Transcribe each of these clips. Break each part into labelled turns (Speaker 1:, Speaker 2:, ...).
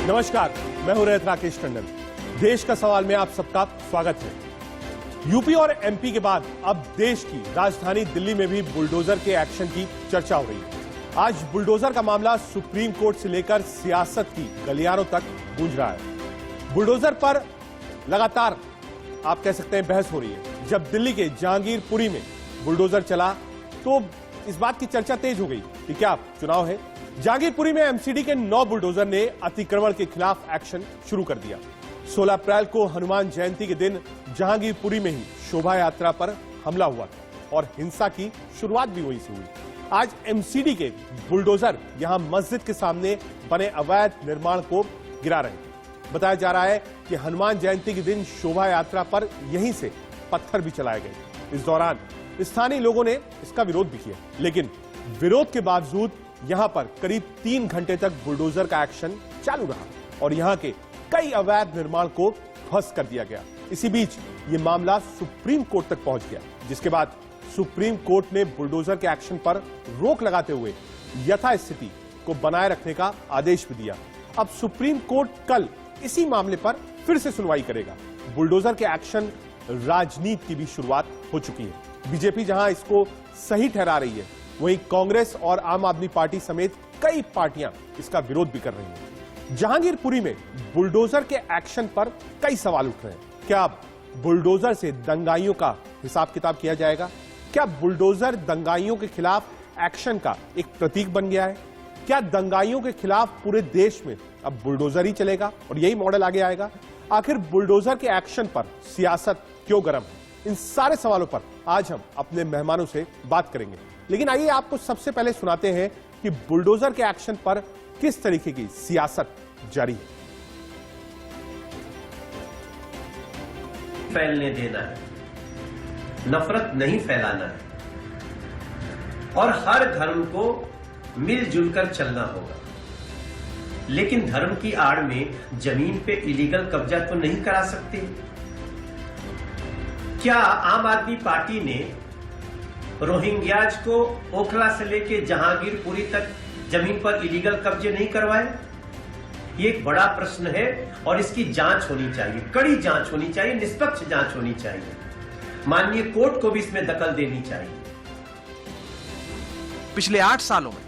Speaker 1: नमस्कार, मैं हूं रैत राकेश टंडन। देश का सवाल में आप सबका स्वागत है। यूपी और एमपी के बाद अब देश की राजधानी दिल्ली में भी बुलडोजर के एक्शन की चर्चा हो रही है। आज बुलडोजर का मामला सुप्रीम कोर्ट से लेकर सियासत की गलियारों तक गूंज रहा है। बुलडोजर पर लगातार आप कह सकते हैं बहस हो रही है। जब दिल्ली के जहांगीरपुरी में बुलडोजर चला तो इस बात की चर्चा तेज हो गई कि क्या चुनाव है। जहांगीरपुरी में एमसीडी के 9 बुलडोजर ने अतिक्रमण के खिलाफ एक्शन शुरू कर दिया। 16 अप्रैल को हनुमान जयंती के दिन जहांगीरपुरी में ही शोभा यात्रा पर हमला हुआ था और हिंसा की शुरुआत भी वहीं से हुई। आज एमसीडी के बुलडोजर यहां मस्जिद के सामने बने अवैध निर्माण को गिरा रहे थे। बताया जा रहा है कि हनुमान जयंती के दिन शोभा यात्रा पर यहीं से पत्थर भी चलाए गए। इस दौरान स्थानीय लोगों ने इसका विरोध भी किया, लेकिन विरोध के बावजूद यहां पर करीब 3 घंटे तक बुलडोजर का एक्शन चालू रहा और यहां के कई अवैध निर्माण को ध्वस्त कर दिया गया। इसी बीच यह मामला सुप्रीम कोर्ट तक पहुंच गया, जिसके बाद सुप्रीम कोर्ट ने बुलडोजर के एक्शन पर रोक लगाते हुए यथास्थिति को बनाए रखने का आदेश भी दिया। अब सुप्रीम कोर्ट कल इसी मामले पर फिर से सुनवाई करेगा। बुलडोजर के एक्शन राजनीति की भी शुरुआत हो चुकी है। बीजेपी जहां इसको सही ठहरा रही है, वहीं कांग्रेस और आम आदमी पार्टी समेत कई पार्टियां इसका विरोध भी कर रही हैं। जहांगीरपुरी में बुलडोजर के एक्शन पर कई सवाल उठ रहे हैं। क्या अब बुलडोजर से दंगाइयों का हिसाब किताब किया जाएगा? क्या बुलडोजर दंगाइयों के खिलाफ एक्शन का एक प्रतीक बन गया है? क्या दंगाइयों के खिलाफ पूरे देश में अब बुलडोजर ही चलेगा और यही मॉडल आगे आएगा? आखिर बुलडोजर के एक्शन पर सियासत क्यों गर्म है? इन सारे सवालों पर आज हम अपने मेहमानों से बात करेंगे। लेकिन आइए आपको सबसे पहले सुनाते हैं कि बुलडोजर के एक्शन पर किस तरीके की सियासत जारी है।
Speaker 2: फैलने देना है, नफरत नहीं फैलाना है और हर धर्म को मिलजुल कर चलना होगा। लेकिन धर्म की आड़ में जमीन पे इलीगल कब्जा तो नहीं करा सकते। क्या आम आदमी पार्टी ने रोहिंग्याज को ओखला से लेकर जहांगीरपुरी तक जमीन पर इलीगल कब्जे नहीं करवाए? ये एक बड़ा प्रश्न है और इसकी जांच होनी चाहिए, कड़ी जांच होनी चाहिए, निष्पक्ष जांच होनी चाहिए। माननीय कोर्ट को भी इसमें दखल देनी चाहिए।
Speaker 3: पिछले 8 सालों में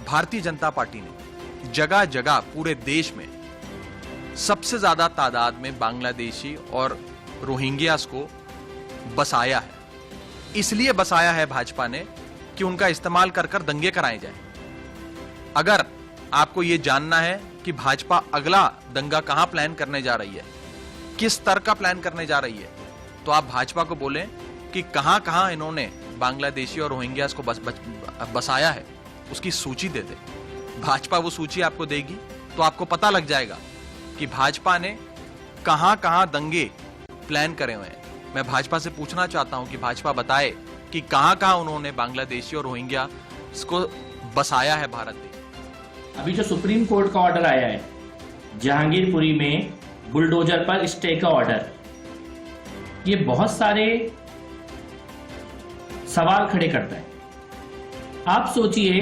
Speaker 3: भारतीय जनता पार्टी ने जगह जगह पूरे देश में सबसे ज्यादा तादाद में बांग्लादेशी और रोहिंग्यास को बसाया है। इसलिए बसाया है भाजपा ने कि उनका इस्तेमाल कर कर दंगे कराए जाए। अगर आपको यह जानना है कि भाजपा अगला दंगा कहां प्लान करने जा रही है, किस स्तर का प्लान करने जा रही है, तो आप भाजपा को बोलें कि कहां कहां इन्होंने बांग्लादेशी और रोहिंग्यास को बसाया है, उसकी सूची दे दे। भाजपा वो सूची आपको देगी तो आपको पता लग जाएगा कि भाजपा ने कहां कहां दंगे प्लान करे हुए हैं। मैं भाजपा से पूछना चाहता हूं कि भाजपा बताए कि कहां कहां उन्होंने बांग्लादेशी और रोहिंग्या को बसाया है भारत देश।
Speaker 4: अभी जो सुप्रीम कोर्ट का ऑर्डर आया है जहांगीरपुरी में बुलडोजर पर स्टे का ऑर्डर, ये बहुत सारे सवाल खड़े करता है। आप सोचिए,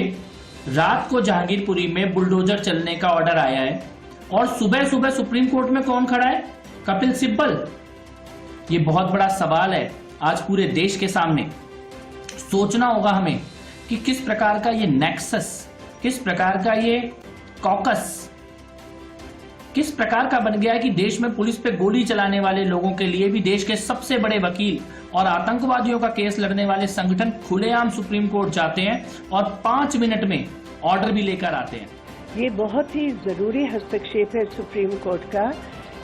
Speaker 4: रात को जहांगीरपुरी में बुलडोजर चलने का ऑर्डर आया है और सुबह सुबह सुप्रीम कोर्ट में कौन खड़ा है? कपिल सिब्बल। ये बहुत बड़ा सवाल है आज पूरे देश के सामने। सोचना होगा हमें कि किस प्रकार का ये नेक्सस, किस प्रकार का ये कॉकस किस प्रकार का बन गया है कि देश में पुलिस पे गोली चलाने वाले लोगों के लिए भी देश के सबसे बड़े वकील और आतंकवादियों का केस लड़ने वाले संगठन खुलेआम सुप्रीम कोर्ट जाते हैं और 5 मिनट में ऑर्डर भी लेकर आते हैं।
Speaker 5: ये बहुत ही जरूरी हस्तक्षेप है सुप्रीम कोर्ट का,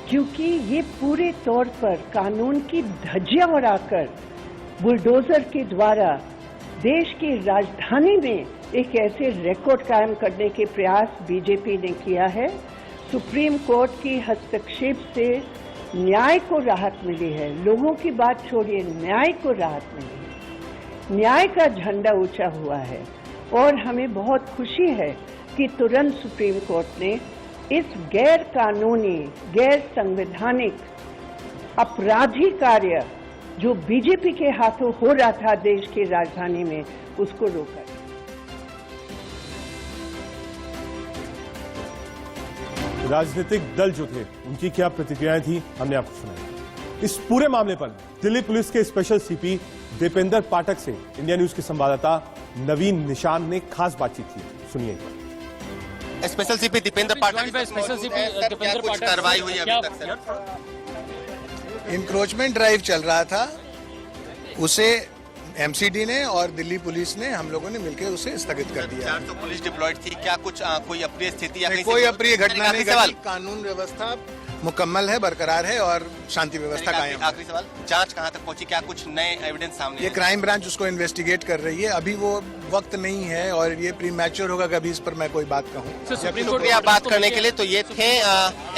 Speaker 5: क्योंकि ये पूरे तौर पर कानून की धज्जियां उड़ाकर बुलडोजर के द्वारा देश की राजधानी में एक ऐसे रिकॉर्ड कायम करने के प्रयास बीजेपी ने किया है। सुप्रीम कोर्ट की हस्तक्षेप से न्याय को राहत मिली है। लोगों की बात छोड़िए, न्याय को राहत मिली है। न्याय का झंडा ऊंचा हुआ है और हमें बहुत खुशी है कि तुरंत सुप्रीम कोर्ट ने इस गैर कानूनी, गैर संवैधानिक आपराधिक कार्य जो बीजेपी के हाथों हो रहा था देश की राजधानी में, उसको रोका।
Speaker 1: राजनीतिक दल जो थे उनकी क्या प्रतिक्रियाएं थी, हमने आपको सुनाई। इस पूरे मामले पर दिल्ली पुलिस के स्पेशल सीपी दीपेंद्र पाठक से इंडिया न्यूज के संवाददाता नवीन निशान ने खास बातचीत की। सुनिए एक बार।
Speaker 6: स्पेशल सीपी दीपेंद्र पाठक, स्पेशल सीपी दीपेंद्र पाठक, कार्रवाई हुई अभी तक सर?
Speaker 7: इंक्रोचमेंट ड्राइव चल रहा था, उसे एमसीडी ने और दिल्ली पुलिस ने, हम लोगों ने मिलकर उसे स्थगित कर दिया।
Speaker 6: 400 पुलिस डिप्लॉयड थी, क्या कुछ कोई अप्रिय स्थिति या
Speaker 7: कोई अप्रिय घटना नहीं घटी। कानून व्यवस्था मुकम्मल है, बरकरार है और शांति व्यवस्था कायम है।
Speaker 6: आखिरी सवाल, जांच कहां तक पहुंची, क्या कुछ नए एविडेंस सामने?
Speaker 7: ये क्राइम ब्रांच उसको इन्वेस्टिगेट कर रही है, अभी वो वक्त नहीं है और ये प्रीमैच्योर होगा कभी इस पर मैं कोई बात कहूँ।
Speaker 6: शुक्रिया बात करने के लिए। तो ये थे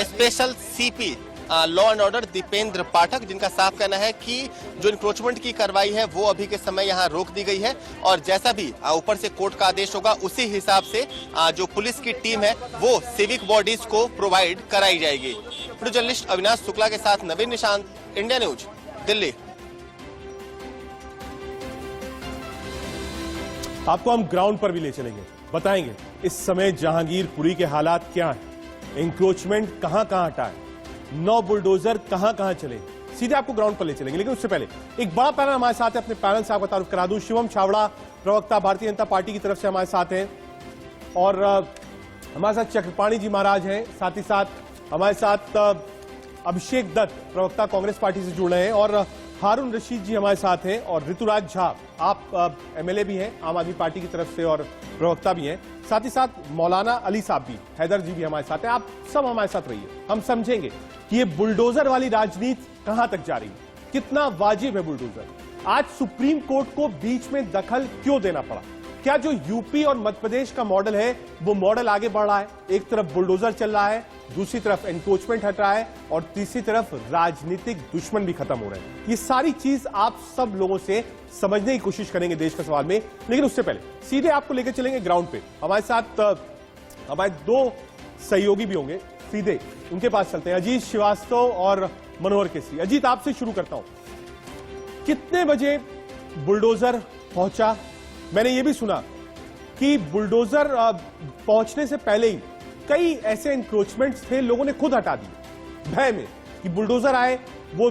Speaker 6: special CP law and order Dipendra Pathak, जिनका साफ कहना है कि जो इंक्रोचमेंट की कार्रवाई है वो अभी के समय यहाँ रोक दी गई है और जैसा भी ऊपर से कोर्ट का आदेश होगा उसी हिसाब से जो पुलिस की टीम है वो सिविक बॉडीज को प्रोवाइड कराई जाएगी। वीडियो जर्नलिस्ट अविनाश शुक्ला के साथ नवीन निशांत, इंडिया न्यूज, दिल्ली।
Speaker 1: आपको हम ग्राउंड पर भी ले चलेंगे, बताएंगे इस समय जहांगीरपुरी के हालात क्या हैं, इंक्रोचमेंट कहां हटा है, 9 बुलडोजर कहां चले, सीधे आपको ग्राउंड पर ले चलेंगे। लेकिन उससे पहले एक बड़ा पैनल हमारे साथ है, अपने पैनल से आपका तारुफ करा दूं। शिवम छावड़ा, प्रवक्ता भारतीय जनता पार्टी की तरफ से हमारे साथ हैं और हमारे साथ चक्रपाणी जी महाराज हैं, साथ ही साथ हमारे साथ अभिषेक दत्त, प्रवक्ता कांग्रेस पार्टी से जुड़ रहे हैं और हारून रशीद जी हमारे साथ हैं और ऋतुराज झा, आप एमएलए भी हैं आम आदमी पार्टी की तरफ से और प्रवक्ता भी हैं, साथ ही साथ मौलाना अली साहब भी, हैदर जी भी हमारे साथ हैं। आप सब हमारे साथ रहिए, हम समझेंगे कि ये बुलडोजर वाली राजनीति कहां तक जा रही है, कितना वाजिब है बुलडोजर, आज सुप्रीम कोर्ट को बीच में दखल क्यों देना पड़ा, क्या जो यूपी और मध्य प्रदेश का मॉडल है वो मॉडल आगे बढ़ रहा है, एक तरफ बुलडोजर चल रहा है, दूसरी तरफ एनक्रोचमेंट हट रहा है और तीसरी तरफ राजनीतिक दुश्मन भी खत्म हो रहे हैं। ये सारी चीज आप सब लोगों से समझने की कोशिश करेंगे देश का सवाल में, लेकिन उससे पहले सीधे आपको लेकर चलेंगे ग्राउंड पे। हमारे साथ हमारे 2 सहयोगी भी होंगे, सीधे उनके पास चलते हैं, अजीत श्रीवास्तव और मनोहर केसरी। अजीत, आपसे शुरू करता हूं, कितने बजे बुलडोजर पहुंचा? मैंने ये भी सुना कि बुलडोजर पहुंचने से पहले ही कई ऐसे एनक्रोचमेंट्स थे, लोगों ने खुद हटा दिए भय में कि बुलडोजर आए, वो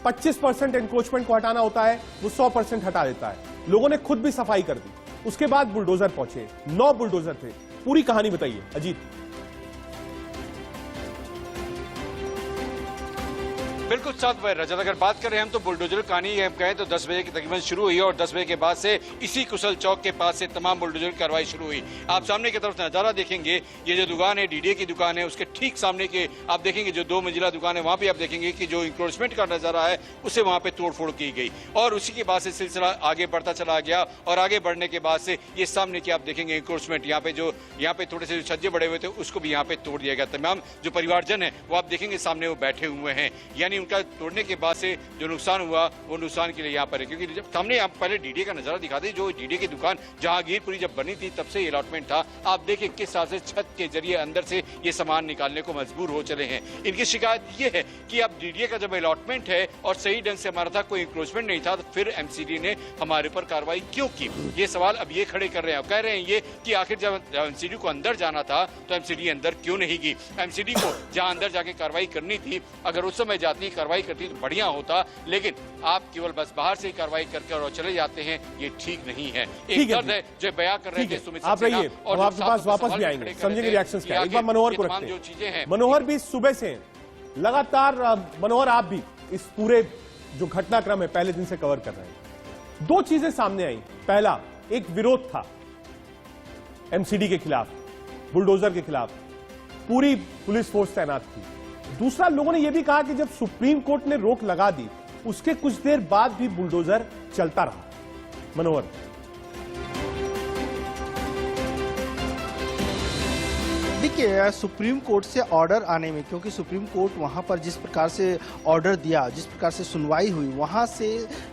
Speaker 1: 25% एनक्रोचमेंट को हटाना होता है, वो 100% हटा देता है। लोगों ने खुद भी सफाई कर दी, उसके बाद बुलडोजर पहुंचे, 9 बुलडोजर थे। पूरी कहानी बताइए अजीत।
Speaker 8: बिल्कुल साथ भाई रजत, अगर बात करें हम तो बुलडोजर कहानी हम कहें तो 10 बजे की तकरीबन शुरू हुई और 10 बजे के बाद से इसी कुशल चौक के पास से तमाम बुलडोजर की कार्रवाई शुरू हुई। आप सामने की तरफ नजारा देखेंगे, ये जो दुकान है डीडीए की दुकान है, उसके ठीक सामने के आप देखेंगे जो 2 मंजिला दुकान है, वहां पे आप देखेंगे कि जो इंक्रोचमेंट का नजारा है उसे वहां पे तोड़फोड़ की गई और उसी के बाद से सिलसिला आगे बढ़ता चला गया और आगे बढ़ने के बाद से ये सामने की आप देखेंगे इंक्रोचमेंट, यहाँ पे थोड़े से छज्जे बड़े हुए थे उसको भी यहाँ पे तोड़ दिया गया। तमाम जो परिवारजन है वो आप देखेंगे सामने वो बैठे हुए हैं, यानी उनका तोड़ने के बाद से जो नुकसान हुआ वो नुकसान के लिए यहाँ पर है। क्योंकि जब सामने आप पहले डीडीए का नजारा दिखा दें, जो डीडीए की दुकान जहांगीरपुरी जब बनी थी तब से अलॉटमेंट था, आप देखिए किस तरह से छत के जरिए अंदर से ये सामान निकालने को मजबूर हो चले हैं। इनकी शिकायत ये है कि अब डीडीए का जब अलॉटमेंट है और सही ढंग से हमारा था, कोई इंक्रोचमेंट नहीं था, तो फिर एमसीडी ने हमारे ऊपर कार्रवाई क्यों की? ये सवाल अब ये खड़े कर रहे हैं। कह रहे हैं ये कि आखिर जब एमसीडी को अंदर जाना था तो एमसीडी अंदर क्यों नहीं गई? एमसीडी को जहां अंदर जाके कार्रवाई करनी थी, अगर उस समय जाती कार्रवाई करती तो बढ़िया होता, लेकिन आप केवल बस बाहर से ही कार्रवाई करके और चले जाते हैं, ये ठीक नहीं है। एक दर्द है जो बयां कर रहे हैं सुमित
Speaker 1: आप रहिए और आपके पास वापस भी आएंगे, समझेंगे रिएक्शंस क्या है। एक बार मनोहर को रखते
Speaker 8: जो चीजें हैं,
Speaker 1: मनोहर भी सुबह से लगातार, मनोहर आप भी इस पूरे जो घटनाक्रम है पहले दिन से कवर कर रहे हैं। 2 चीजें सामने आई, पहला एक विरोध था एमसीडी के खिलाफ, बुलडोजर के खिलाफ, पूरी पुलिस फोर्स तैनात थी। दूसरा, लोगों ने यह भी कहा कि जब सुप्रीम कोर्ट ने रोक लगा दी उसके कुछ देर बाद भी बुलडोजर चलता रहा। मनोहर,
Speaker 9: देखिए सुप्रीम कोर्ट से ऑर्डर आने में, क्योंकि सुप्रीम कोर्ट वहां पर जिस प्रकार से ऑर्डर दिया, जिस प्रकार से सुनवाई हुई, वहां से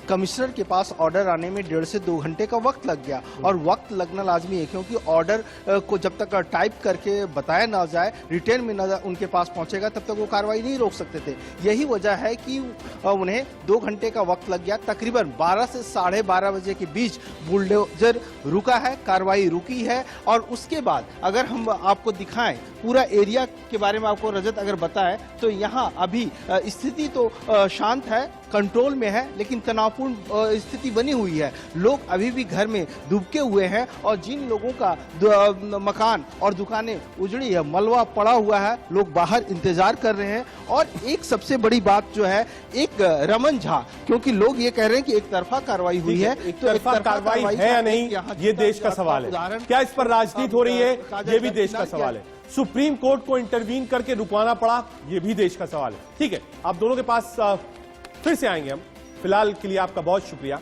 Speaker 9: कमिश्नर के पास ऑर्डर आने में 1.5 से 2 घंटे का वक्त लग गया। और वक्त लगना लाजमी है, क्योंकि ऑर्डर को जब तक टाइप करके बताया ना जाए, रिटेन में ना उनके पास पहुंचेगा, तब तक वो कार्रवाई नहीं रोक सकते थे। यही वजह है कि उन्हें 2 घंटे का वक्त लग गया। तकरीबन 12 से 12:30 बजे के बीच बुलडोजर रुका है, कार्रवाई रुकी है। और उसके बाद अगर हम आपको दिखाएं दिखाएं पूरा एरिया के बारे में आपको रजत अगर बताएं तो यहाँ अभी स्थिति तो शांत है, कंट्रोल में है, लेकिन तनावपूर्ण स्थिति बनी हुई है। लोग अभी भी घर में दुबके हुए हैं और जिन लोगों का मकान और दुकानें उजड़ी है, मलबा पड़ा हुआ है, लोग बाहर इंतजार कर रहे हैं। और एक सबसे बड़ी बात जो है, एक रमन झा, क्योंकि लोग ये कह रहे हैं कि एक तरफा कार्रवाई हुई है,
Speaker 1: एक तरफा कार्रवाई है या नहीं, ये देश का सवाल है। क्या इस पर राजनीति हो रही है, ये भी देश का सवाल है। सुप्रीम कोर्ट को इंटरवीन करके रुकवाना पड़ा, ये भी देश का सवाल है। ठीक है, आप दोनों के पास फिर से आएंगे हम। फिलहाल के लिए आपका बहुत शुक्रिया।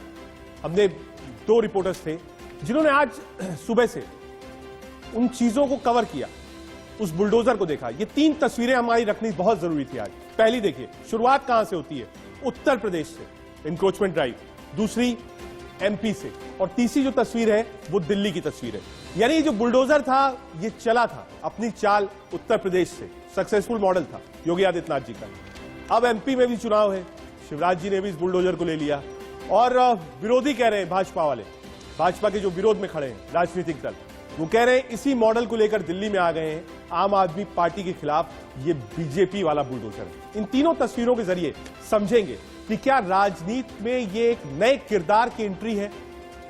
Speaker 1: हमने 2 रिपोर्टर्स थे जिन्होंने आज सुबह से उन चीजों को कवर किया, उस बुलडोजर को देखा। ये 3 तस्वीरें हमारी रखनी बहुत जरूरी थी आज। पहली देखिए, शुरुआत कहां से होती है, उत्तर प्रदेश से इंक्रोचमेंट ड्राइव, दूसरी एमपी से, और तीसरी जो तस्वीर है वो दिल्ली की तस्वीर है। यानी जो बुलडोजर था ये चला था अपनी चाल उत्तर प्रदेश से, सक्सेसफुल मॉडल था योगी आदित्यनाथ जी का। अब एमपी में भी चुनाव है, शिवराज जी ने भी इस बुलडोजर को ले लिया, और विरोधी कह रहे हैं, भाजपा वाले, भाजपा के जो विरोध में खड़े हैं राजनीतिक दल, वो कह रहे हैं इसी मॉडल को लेकर दिल्ली में आ गए हैं। आम आदमी पार्टी के खिलाफ ये बीजेपी वाला बुलडोजर है। इन तीनों तस्वीरों के जरिए समझेंगे कि क्या राजनीति में ये एक नए किरदार की एंट्री है।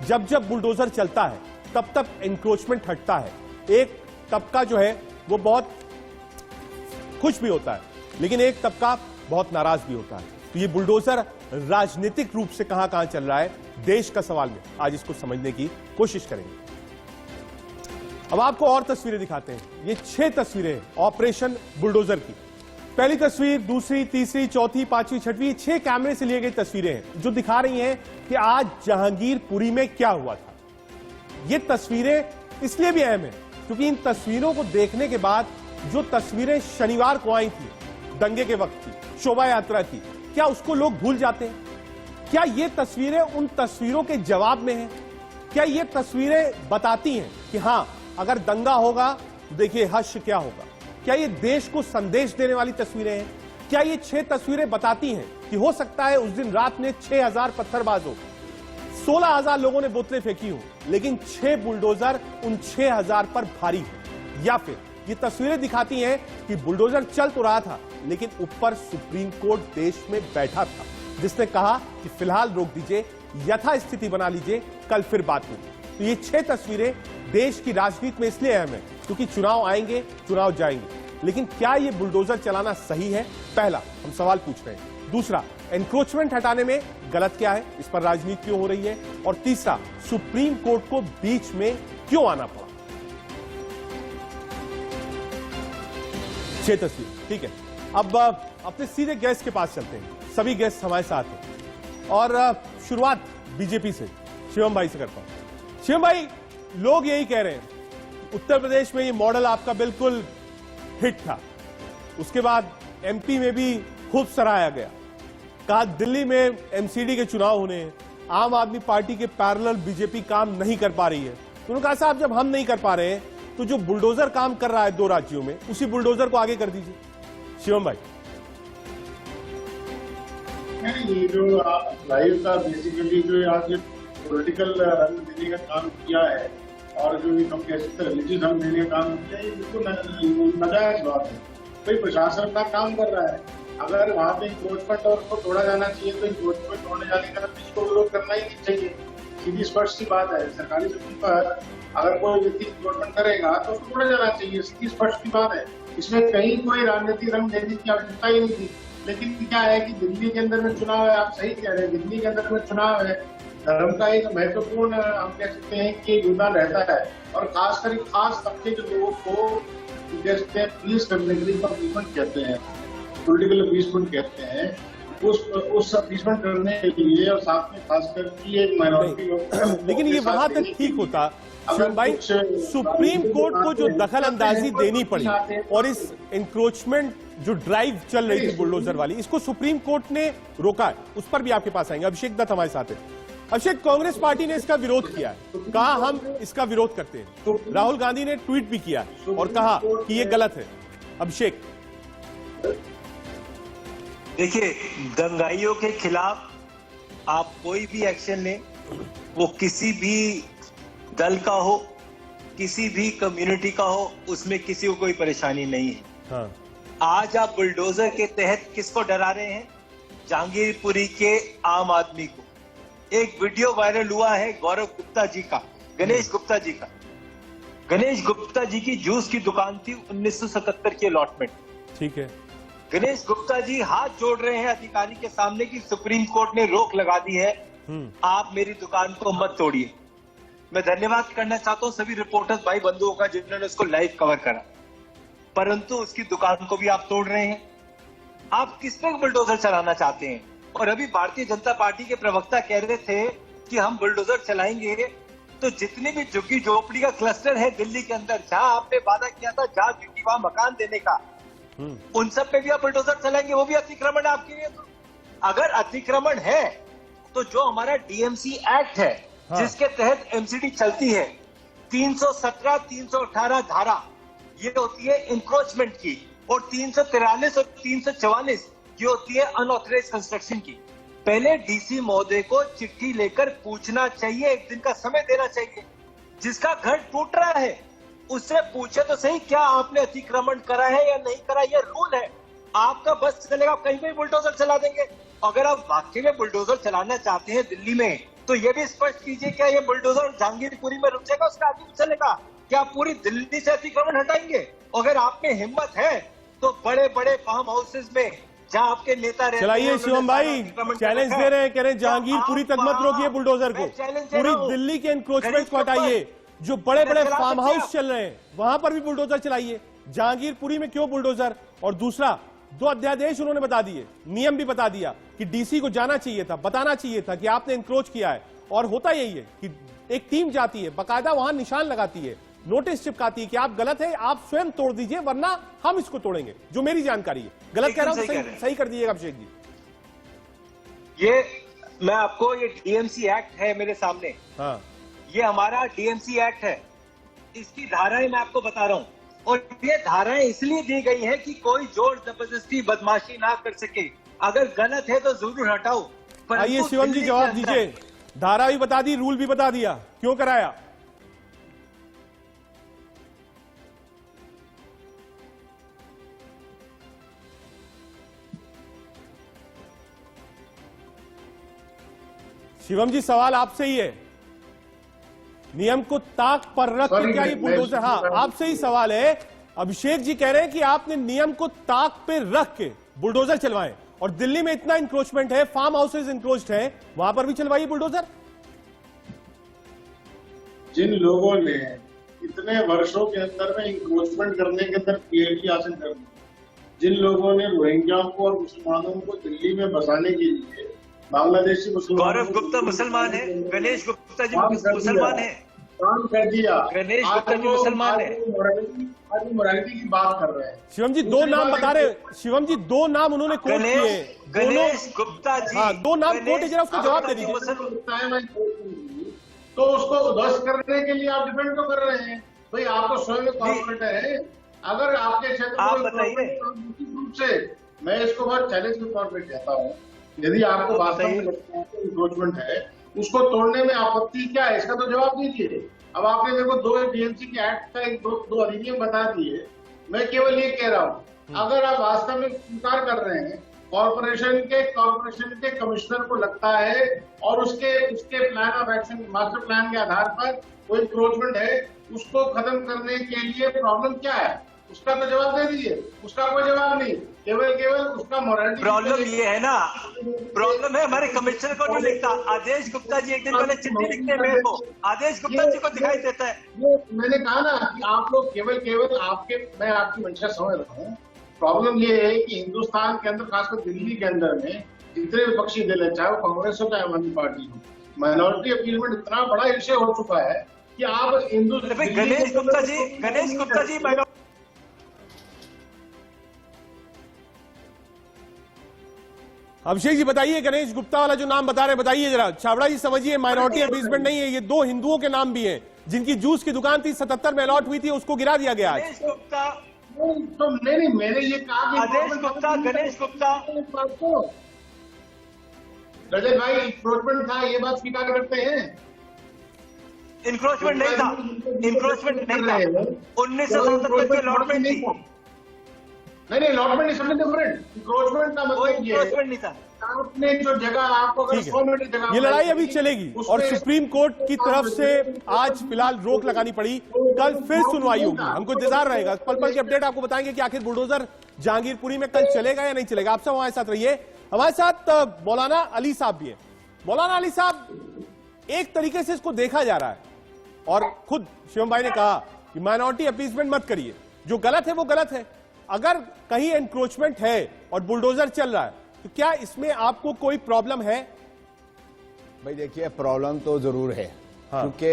Speaker 1: जब जब बुलडोजर चलता है तब तब एंक्रोचमेंट हटता है। एक तबका जो है वो बहुत खुश भी होता है, लेकिन एक तबका बहुत नाराज भी होता है। तो ये बुलडोजर राजनीतिक रूप से कहां कहां चल रहा है, देश का सवाल में आज इसको समझने की कोशिश करेंगे। अब आपको और तस्वीरें दिखाते हैं। ये 6 तस्वीरें ऑपरेशन बुलडोजर की। पहली तस्वीर, दूसरी, तीसरी, चौथी, 5वीं, 6वीं, 6 कैमरे से लिए गई तस्वीरें हैं जो दिखा रही हैं कि आज जहांगीरपुरी में क्या हुआ था। ये तस्वीरें इसलिए भी अहम है क्योंकि इन तस्वीरों को देखने के बाद जो तस्वीरें शनिवार को आई थी, दंगे के वक्त की, शोभा यात्रा की, क्या उसको लोग भूल जाते हैं? क्या ये तस्वीरें उन तस्वीरों के जवाब में हैं? क्या ये तस्वीरें बताती हैं कि हां, अगर दंगा होगा तो देखिए हश्र क्या होगा? क्या ये देश को संदेश देने वाली तस्वीरें हैं? क्या ये 6 तस्वीरें बताती हैं कि हो सकता है उस दिन रात में 6000 पत्थरबाजों, 16000 लोगों ने बोतलें फेंकी हो, लेकिन 6 बुलडोजर उन 6000 पर भारी हो? या फिर ये तस्वीरें दिखाती हैं कि बुलडोजर चल तो रहा था, लेकिन ऊपर सुप्रीम कोर्ट देश में बैठा था, जिसने कहा कि फिलहाल रोक दीजिए, यथास्थिति बना लीजिए, कल फिर बात होगी। तो ये 6 तस्वीरें देश की राजनीति में इसलिए अहम है क्योंकि चुनाव आएंगे, चुनाव जाएंगे, लेकिन क्या ये बुलडोजर चलाना सही है? पहला हम सवाल पूछ रहे हैं। दूसरा, एनक्रोचमेंट हटाने में गलत क्या है, इस पर राजनीति क्यों हो रही है? और तीसरा, सुप्रीम कोर्ट को बीच में क्यों आना पड़ा? 6 तस्वीर, ठीक है। अब अपने सीधे गेस्ट के पास चलते हैं। सभी गेस्ट हमारे साथ हैं और शुरुआत बीजेपी से शिवम भाई से करता हूं। शिवम भाई, लोग यही कह रहे हैं उत्तर प्रदेश में ये मॉडल आपका बिल्कुल हिट था, उसके बाद एमपी में भी खूब सराहा गया, कहा दिल्ली में एमसीडी के चुनाव होने हैं, आम आदमी पार्टी के पैरेलल बीजेपी काम नहीं कर पा रही है। तो उन्होंने कहा साहब, जब हम नहीं कर पा रहे हैं तो जो बुलडोजर काम कर रहा है 2 राज्यों में, उसी बुलडोजर को आगे कर दीजिए। शिवम भाई,
Speaker 10: ये जो लाइव का बेसिकली जो आज ये पॉलिटिकल रंग देने का काम किया है और जो ये हम कह सकते हैं रिलीजियस रंग देने का काम किया है, ये बिल्कुल नाजायज बात है। कोई प्रशासन का काम कर रहा है, अगर वहाँ पे इंक्रोचमेंट और उसको तोड़ा जाना चाहिए तो इंक्रोचमेंट तोड़ने जाने का इसको विरोध करना ही नहीं चाहिए। सीधी स्पष्ट सी बात है, सरकारी जमीन पर अगर कोई व्यक्ति इंक्रोचमेंट करेगा तो उसको तोड़ा जाना चाहिए, सीधी स्पष्ट सी बात है। इसमें कहीं कोई राजनीतिक रंग देने की आवश्यकता ही नहीं थी। लेकिन क्या है कि दिल्ली के अंदर में चुनाव है, आप सही कह रहे हैं, दिल्ली के अंदर में चुनाव है, धर्म का एक महत्वपूर्ण हम कह सकते हैं कि योगदान रहता है और खासकर खास तबके के लोगों को प्लीज करने के लिए अपीसमेंट कहते हैं, पॉलिटिकल अपीसमेंट कहते हैं, उस अपीसमेंट करने के लिए और साथ में खासकर की एक माइनॉरिटी।
Speaker 1: लेकिन ये वहां तक ठीक होता शिवम भाई, सुप्रीम कोर्ट को जो दखल अंदाजी देनी पड़ी और इस इंक्रोचमेंट जो ड्राइव चल रही थी बुलडोजर वाली, इसको सुप्रीम कोर्ट ने रोका है, उस पर भी आपके पास आएंगे। अभिषेक दत्त हमारे साथ है। अभिषेक, कांग्रेस पार्टी ने इसका विरोध किया है, कहा हम इसका विरोध करते हैं। राहुल गांधी ने ट्वीट भी किया और कहा कि ये गलत है। अभिषेक,
Speaker 11: देखिए, दंगाइयों के खिलाफ आप कोई भी एक्शन लें, वो किसी भी दल का हो, किसी भी कम्युनिटी का हो, उसमें किसी को कोई परेशानी नहीं है।
Speaker 1: हाँ।
Speaker 11: आज आप बुलडोजर के तहत किसको डरा रहे हैं? जहांगीरपुरी के आम आदमी को। एक वीडियो वायरल हुआ है गौरव गुप्ता जी का, गणेश गुप्ता जी का। गणेश गुप्ता जी की जूस की दुकान थी 1977 की अलॉटमेंट।
Speaker 1: ठीक है।
Speaker 11: गणेश गुप्ता जी हाथ जोड़ रहे हैं अधिकारी के सामने कि सुप्रीम कोर्ट ने रोक लगा दी है, आप मेरी दुकान को मत तोड़िए। मैं धन्यवाद करना चाहता हूं सभी रिपोर्टर्स भाई बंधुओं का जिन्होंने उसको लाइव कवर करा, परंतु उसकी दुकान को भी आप तोड़ रहे हैं। आप किस पे बुलडोजर चलाना चाहते हैं? और अभी भारतीय जनता पार्टी के प्रवक्ता कह रहे थे कि हम बुलडोजर चलाएंगे, तो जितने भी झुग्गी झोपड़ी का क्लस्टर है दिल्ली के अंदर, जहां आपने वादा किया था जहां झुग्गी वहां मकान देने का, उन सब पे भी आप बुलडोजर चलाएंगे, वो भी अतिक्रमण है आपके लिए। तो अगर अतिक्रमण है तो जो हमारा डीएमसी एक्ट है, जिसके तहत एमसीडी चलती है, 317, 318 धारा ये होती है इंक्रोचमेंट की, और 343 और 344 ये होती है अनऑथराइज्ड कंस्ट्रक्शन की। पहले डीसी महोदय को चिट्ठी लेकर पूछना चाहिए, एक दिन का समय देना चाहिए। जिसका घर टूट रहा है उससे पूछे तो सही, क्या आपने अतिक्रमण करा है या नहीं करा, ये रूल है। आपका बस चलेगा, आप कहीं भी बुलडोजर चला देंगे। अगर आप वाकई में बुलडोजर चलाना चाहते हैं दिल्ली में, तो ये भी स्पष्ट कीजिए, क्या ये बुलडोजर जहांगीरपुरी में रुक जाएगा, उसका आगे चलेगा? क्या पूरी दिल्ली से अतिक्रमण हटाएंगे? अगर आप में हिम्मत है तो बड़े बड़े फार्म हाउसेज में जहां आपके नेता रहते हैं,
Speaker 1: चलाइए शिवम भाई, चैलेंज दे रहे हैं, कह रहे हैं जहांगीरपुरी तक मत रोकिए बुलडोजर को, पूरी दिल्ली के एनक्रोचमेंट को हटाइए। जो बड़े बड़े फार्म हाउस चल रहे हैं वहां पर भी बुलडोजर चलाइए, जहांगीरपुरी में क्यों बुलडोजर? और दूसरा, 2 अध्यादेश उन्होंने बता दिए, नियम भी बता दिया कि डीसी को जाना चाहिए था, बताना चाहिए था कि आपने एनक्रोच किया है। और होता यही है कि एक टीम जाती है, बाकायदा वहां निशान लगाती है, नोटिस चिपकाती है कि आप गलत है, आप स्वयं तोड़ दीजिए वरना हम इसको तोड़ेंगे। जो मेरी जानकारी है, गलत कह रहा हूं, सही कर दीजिएगा अभिषेक जी।
Speaker 11: ये मैं आपको, ये डीएमसी एक्ट है मेरे सामने,
Speaker 1: हाँ,
Speaker 11: ये हमारा डीएमसी एक्ट है, इसकी धाराएं मैं आपको बता रहा हूं। और ये धाराएं इसलिए दी गई है कि कोई जोर जबरदस्ती बदमाशी ना कर सके। अगर गलत है तो जरूर हटाओ।
Speaker 1: आइए शिवम जी जवाब दीजिए, धारा भी बता दी, रूल भी बता दिया, क्यों कराया? शिवम जी सवाल आपसे ही है, नियम को ताक पर रख के क्या ये बुलडोजर? हाँ, आपसे ही सवाल है। अभिषेक जी कह रहे हैं कि आपने नियम को ताक पे रख के बुलडोजर चलवाए, और दिल्ली में इतना इंक्रोचमेंट है, फार्म हाउसेज इंक्रोच्ड है, वहां पर भी चलवाइए बुलडोजर।
Speaker 10: जिन लोगों ने इतने वर्षों के अंदर में इंक्रोचमेंट करने के अंदर पीएचडी हासिल कर ली, जिन लोगों ने रोहिंग्या को और मुसलमानों को दिल्ली में बसाने के लिए बांग्लादेशी मुसलमान,
Speaker 11: गौरव गुप्ता मुसलमान है, गणेश गुप्ता जी मुसलमान है,
Speaker 10: काम कर दिया,
Speaker 11: गणेश गुप्ता जी मुसलमान है।
Speaker 10: आज मोरालिटी की बात कर रहे हैं।
Speaker 1: शिवम जी 2 नाम बता रहे, शिवम जी 2 नाम उन्होंने कोट किए,
Speaker 11: गणेश गुप्ता जी।
Speaker 1: हाँ, 2 नाम कोट है, जरा उसका जवाब दे दीजिए।
Speaker 10: तो उसको ध्वस्त करने के लिए आप डिपेंड तो कर रहे हैं भाई, आपको स्वयं कॉर्पोरेट है। अगर आपके क्षेत्र
Speaker 11: आप बताइए,
Speaker 10: रूप से मैं इसको बहुत चैलेंज के तौर पर कहता हूँ, यदि आपको वास्तव में इंक्रोचमेंट है, उसको तोड़ने में आपत्ति क्या है, इसका तो जवाब दीजिए। अब आपने मेरे को 2 डीएमसी के एक्ट का एक दो अधिनियम बता दिए, मैं केवल ये कह रहा हूँ, अगर आप वास्तव में स्वीकार कर रहे हैं, कॉर्पोरेशन के कमिश्नर को लगता है और उसके plan of action, master plan के आधार पर कोई इंक्रोचमेंट है, उसको खत्म करने के लिए प्रॉब्लम क्या है, उसका तो जवाब दे दीजिए। उसका कोई जवाब नहीं, केवल उसका मोरालिटी।
Speaker 11: प्रॉब्लम ये है ना, प्रॉब्लम है हमारे कमिश्नर को नहीं लिखता। आदेश गुप्ता जी एक दिन पहले चिट्ठी लिखते हैं मेरे को, आदेश गुप्ता जी को दिखाई देता है।
Speaker 10: मैंने कहा ना कि आप लोग केवल आपके, मैं आपकी मंशा समझ रहा हूँ। प्रॉब्लम ये है कि हिंदुस्तान के अंदर, खासकर दिल्ली के अंदर में जितने विपक्षी दल है, चाहे वो कांग्रेस हो चाहे आम आदमी पार्टी हो, माइनॉरिटी अपीलमेंट इतना बड़ा विषय हो चुका है कि आप
Speaker 11: गणेश गुप्ता जी
Speaker 1: अभिषेक जी बताइए, गणेश गुप्ता वाला जो नाम बता रहे हैं बताइए जरा। छाबड़ा जी समझिए, माइनॉरिटी अपीसमेंट नहीं है, ये 2 हिंदुओं के नाम भी हैं जिनकी जूस की दुकान थी 77 में अलॉट हुई थी, उसको गिरा दिया गया।
Speaker 11: गणेश गुप्ता
Speaker 10: तो नहीं, मैंने ये कहा कि
Speaker 11: आदेश गुप्ता, गणेश गुप्ता,
Speaker 10: रजत भाई इंक्रोचमेंट था, ये बात स्वीकार करते हैं।
Speaker 11: इंक्रोचमेंट नहीं था, इंक्रोचमेंट नहीं था। 1977 की अलॉटमेंट थी।
Speaker 10: नहीं, allotment is something different. Encroachment का मतलब ये है
Speaker 11: नहीं था।
Speaker 10: आपने जो जगह आपको अगर 100 मीटर जगह
Speaker 1: ये लड़ाई अभी चलेगी और
Speaker 10: उसमें-
Speaker 1: सुप्रीम कोर्ट की तरफ से आज फिलहाल रोक लगानी पड़ी। कल फिर सुनवाई होगी, हमको इंतजार रहेगा। पल पल की अपडेट आपको बताएंगे कि आखिर बुलडोजर जहांगीरपुरी में कल चलेगा या नहीं चलेगा। आप सब हमारे साथ रहिए। हमारे साथ मौलाना अली साहब भी हैं। मौलाना अली साहब, एक तरीके से इसको देखा जा रहा है और खुद शिवम भाई ने कहा कि माइनॉरिटी अपीसमेंट मत करिए, जो गलत है वो गलत है। अगर कहीं एनक्रोचमेंट है और बुलडोजर चल रहा है तो क्या इसमें आपको कोई प्रॉब्लम है?
Speaker 12: भाई देखिए, प्रॉब्लम तो जरूर है।
Speaker 1: हाँ।
Speaker 12: क्योंकि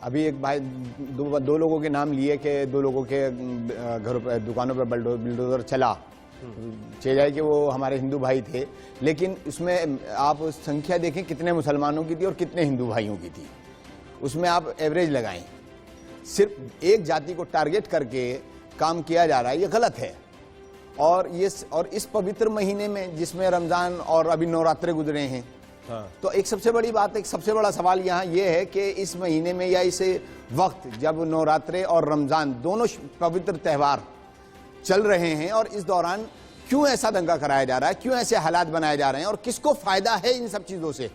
Speaker 12: अभी एक भाई दो लोगों के नाम लिए कि 2 लोगों के घरों पर, दुकानों पर बुलडोजर चला। चेजाई के वो हमारे हिंदू भाई थे, लेकिन इसमें आप संख्या देखें कितने मुसलमानों की थी और कितने हिंदू भाइयों की थी, उसमें आप एवरेज लगाएं। सिर्फ एक जाति को टारगेट करके काम किया जा रहा है, ये गलत है। और इस पवित्र महीने में जिसमें रमजान और अभी नवरात्रे गुजरे हैं,
Speaker 1: हाँ।
Speaker 12: तो एक सबसे बड़ी बात, एक सबसे बड़ा सवाल यहाँ ये है कि इस महीने में या इस वक्त जब नवरात्रे और रमजान दोनों पवित्र त्यौहार चल रहे हैं और इस दौरान क्यों ऐसा दंगा कराया जा रहा है, क्यों ऐसे हालात बनाए जा रहे हैं और किसको फायदा है इन सब चीजों से?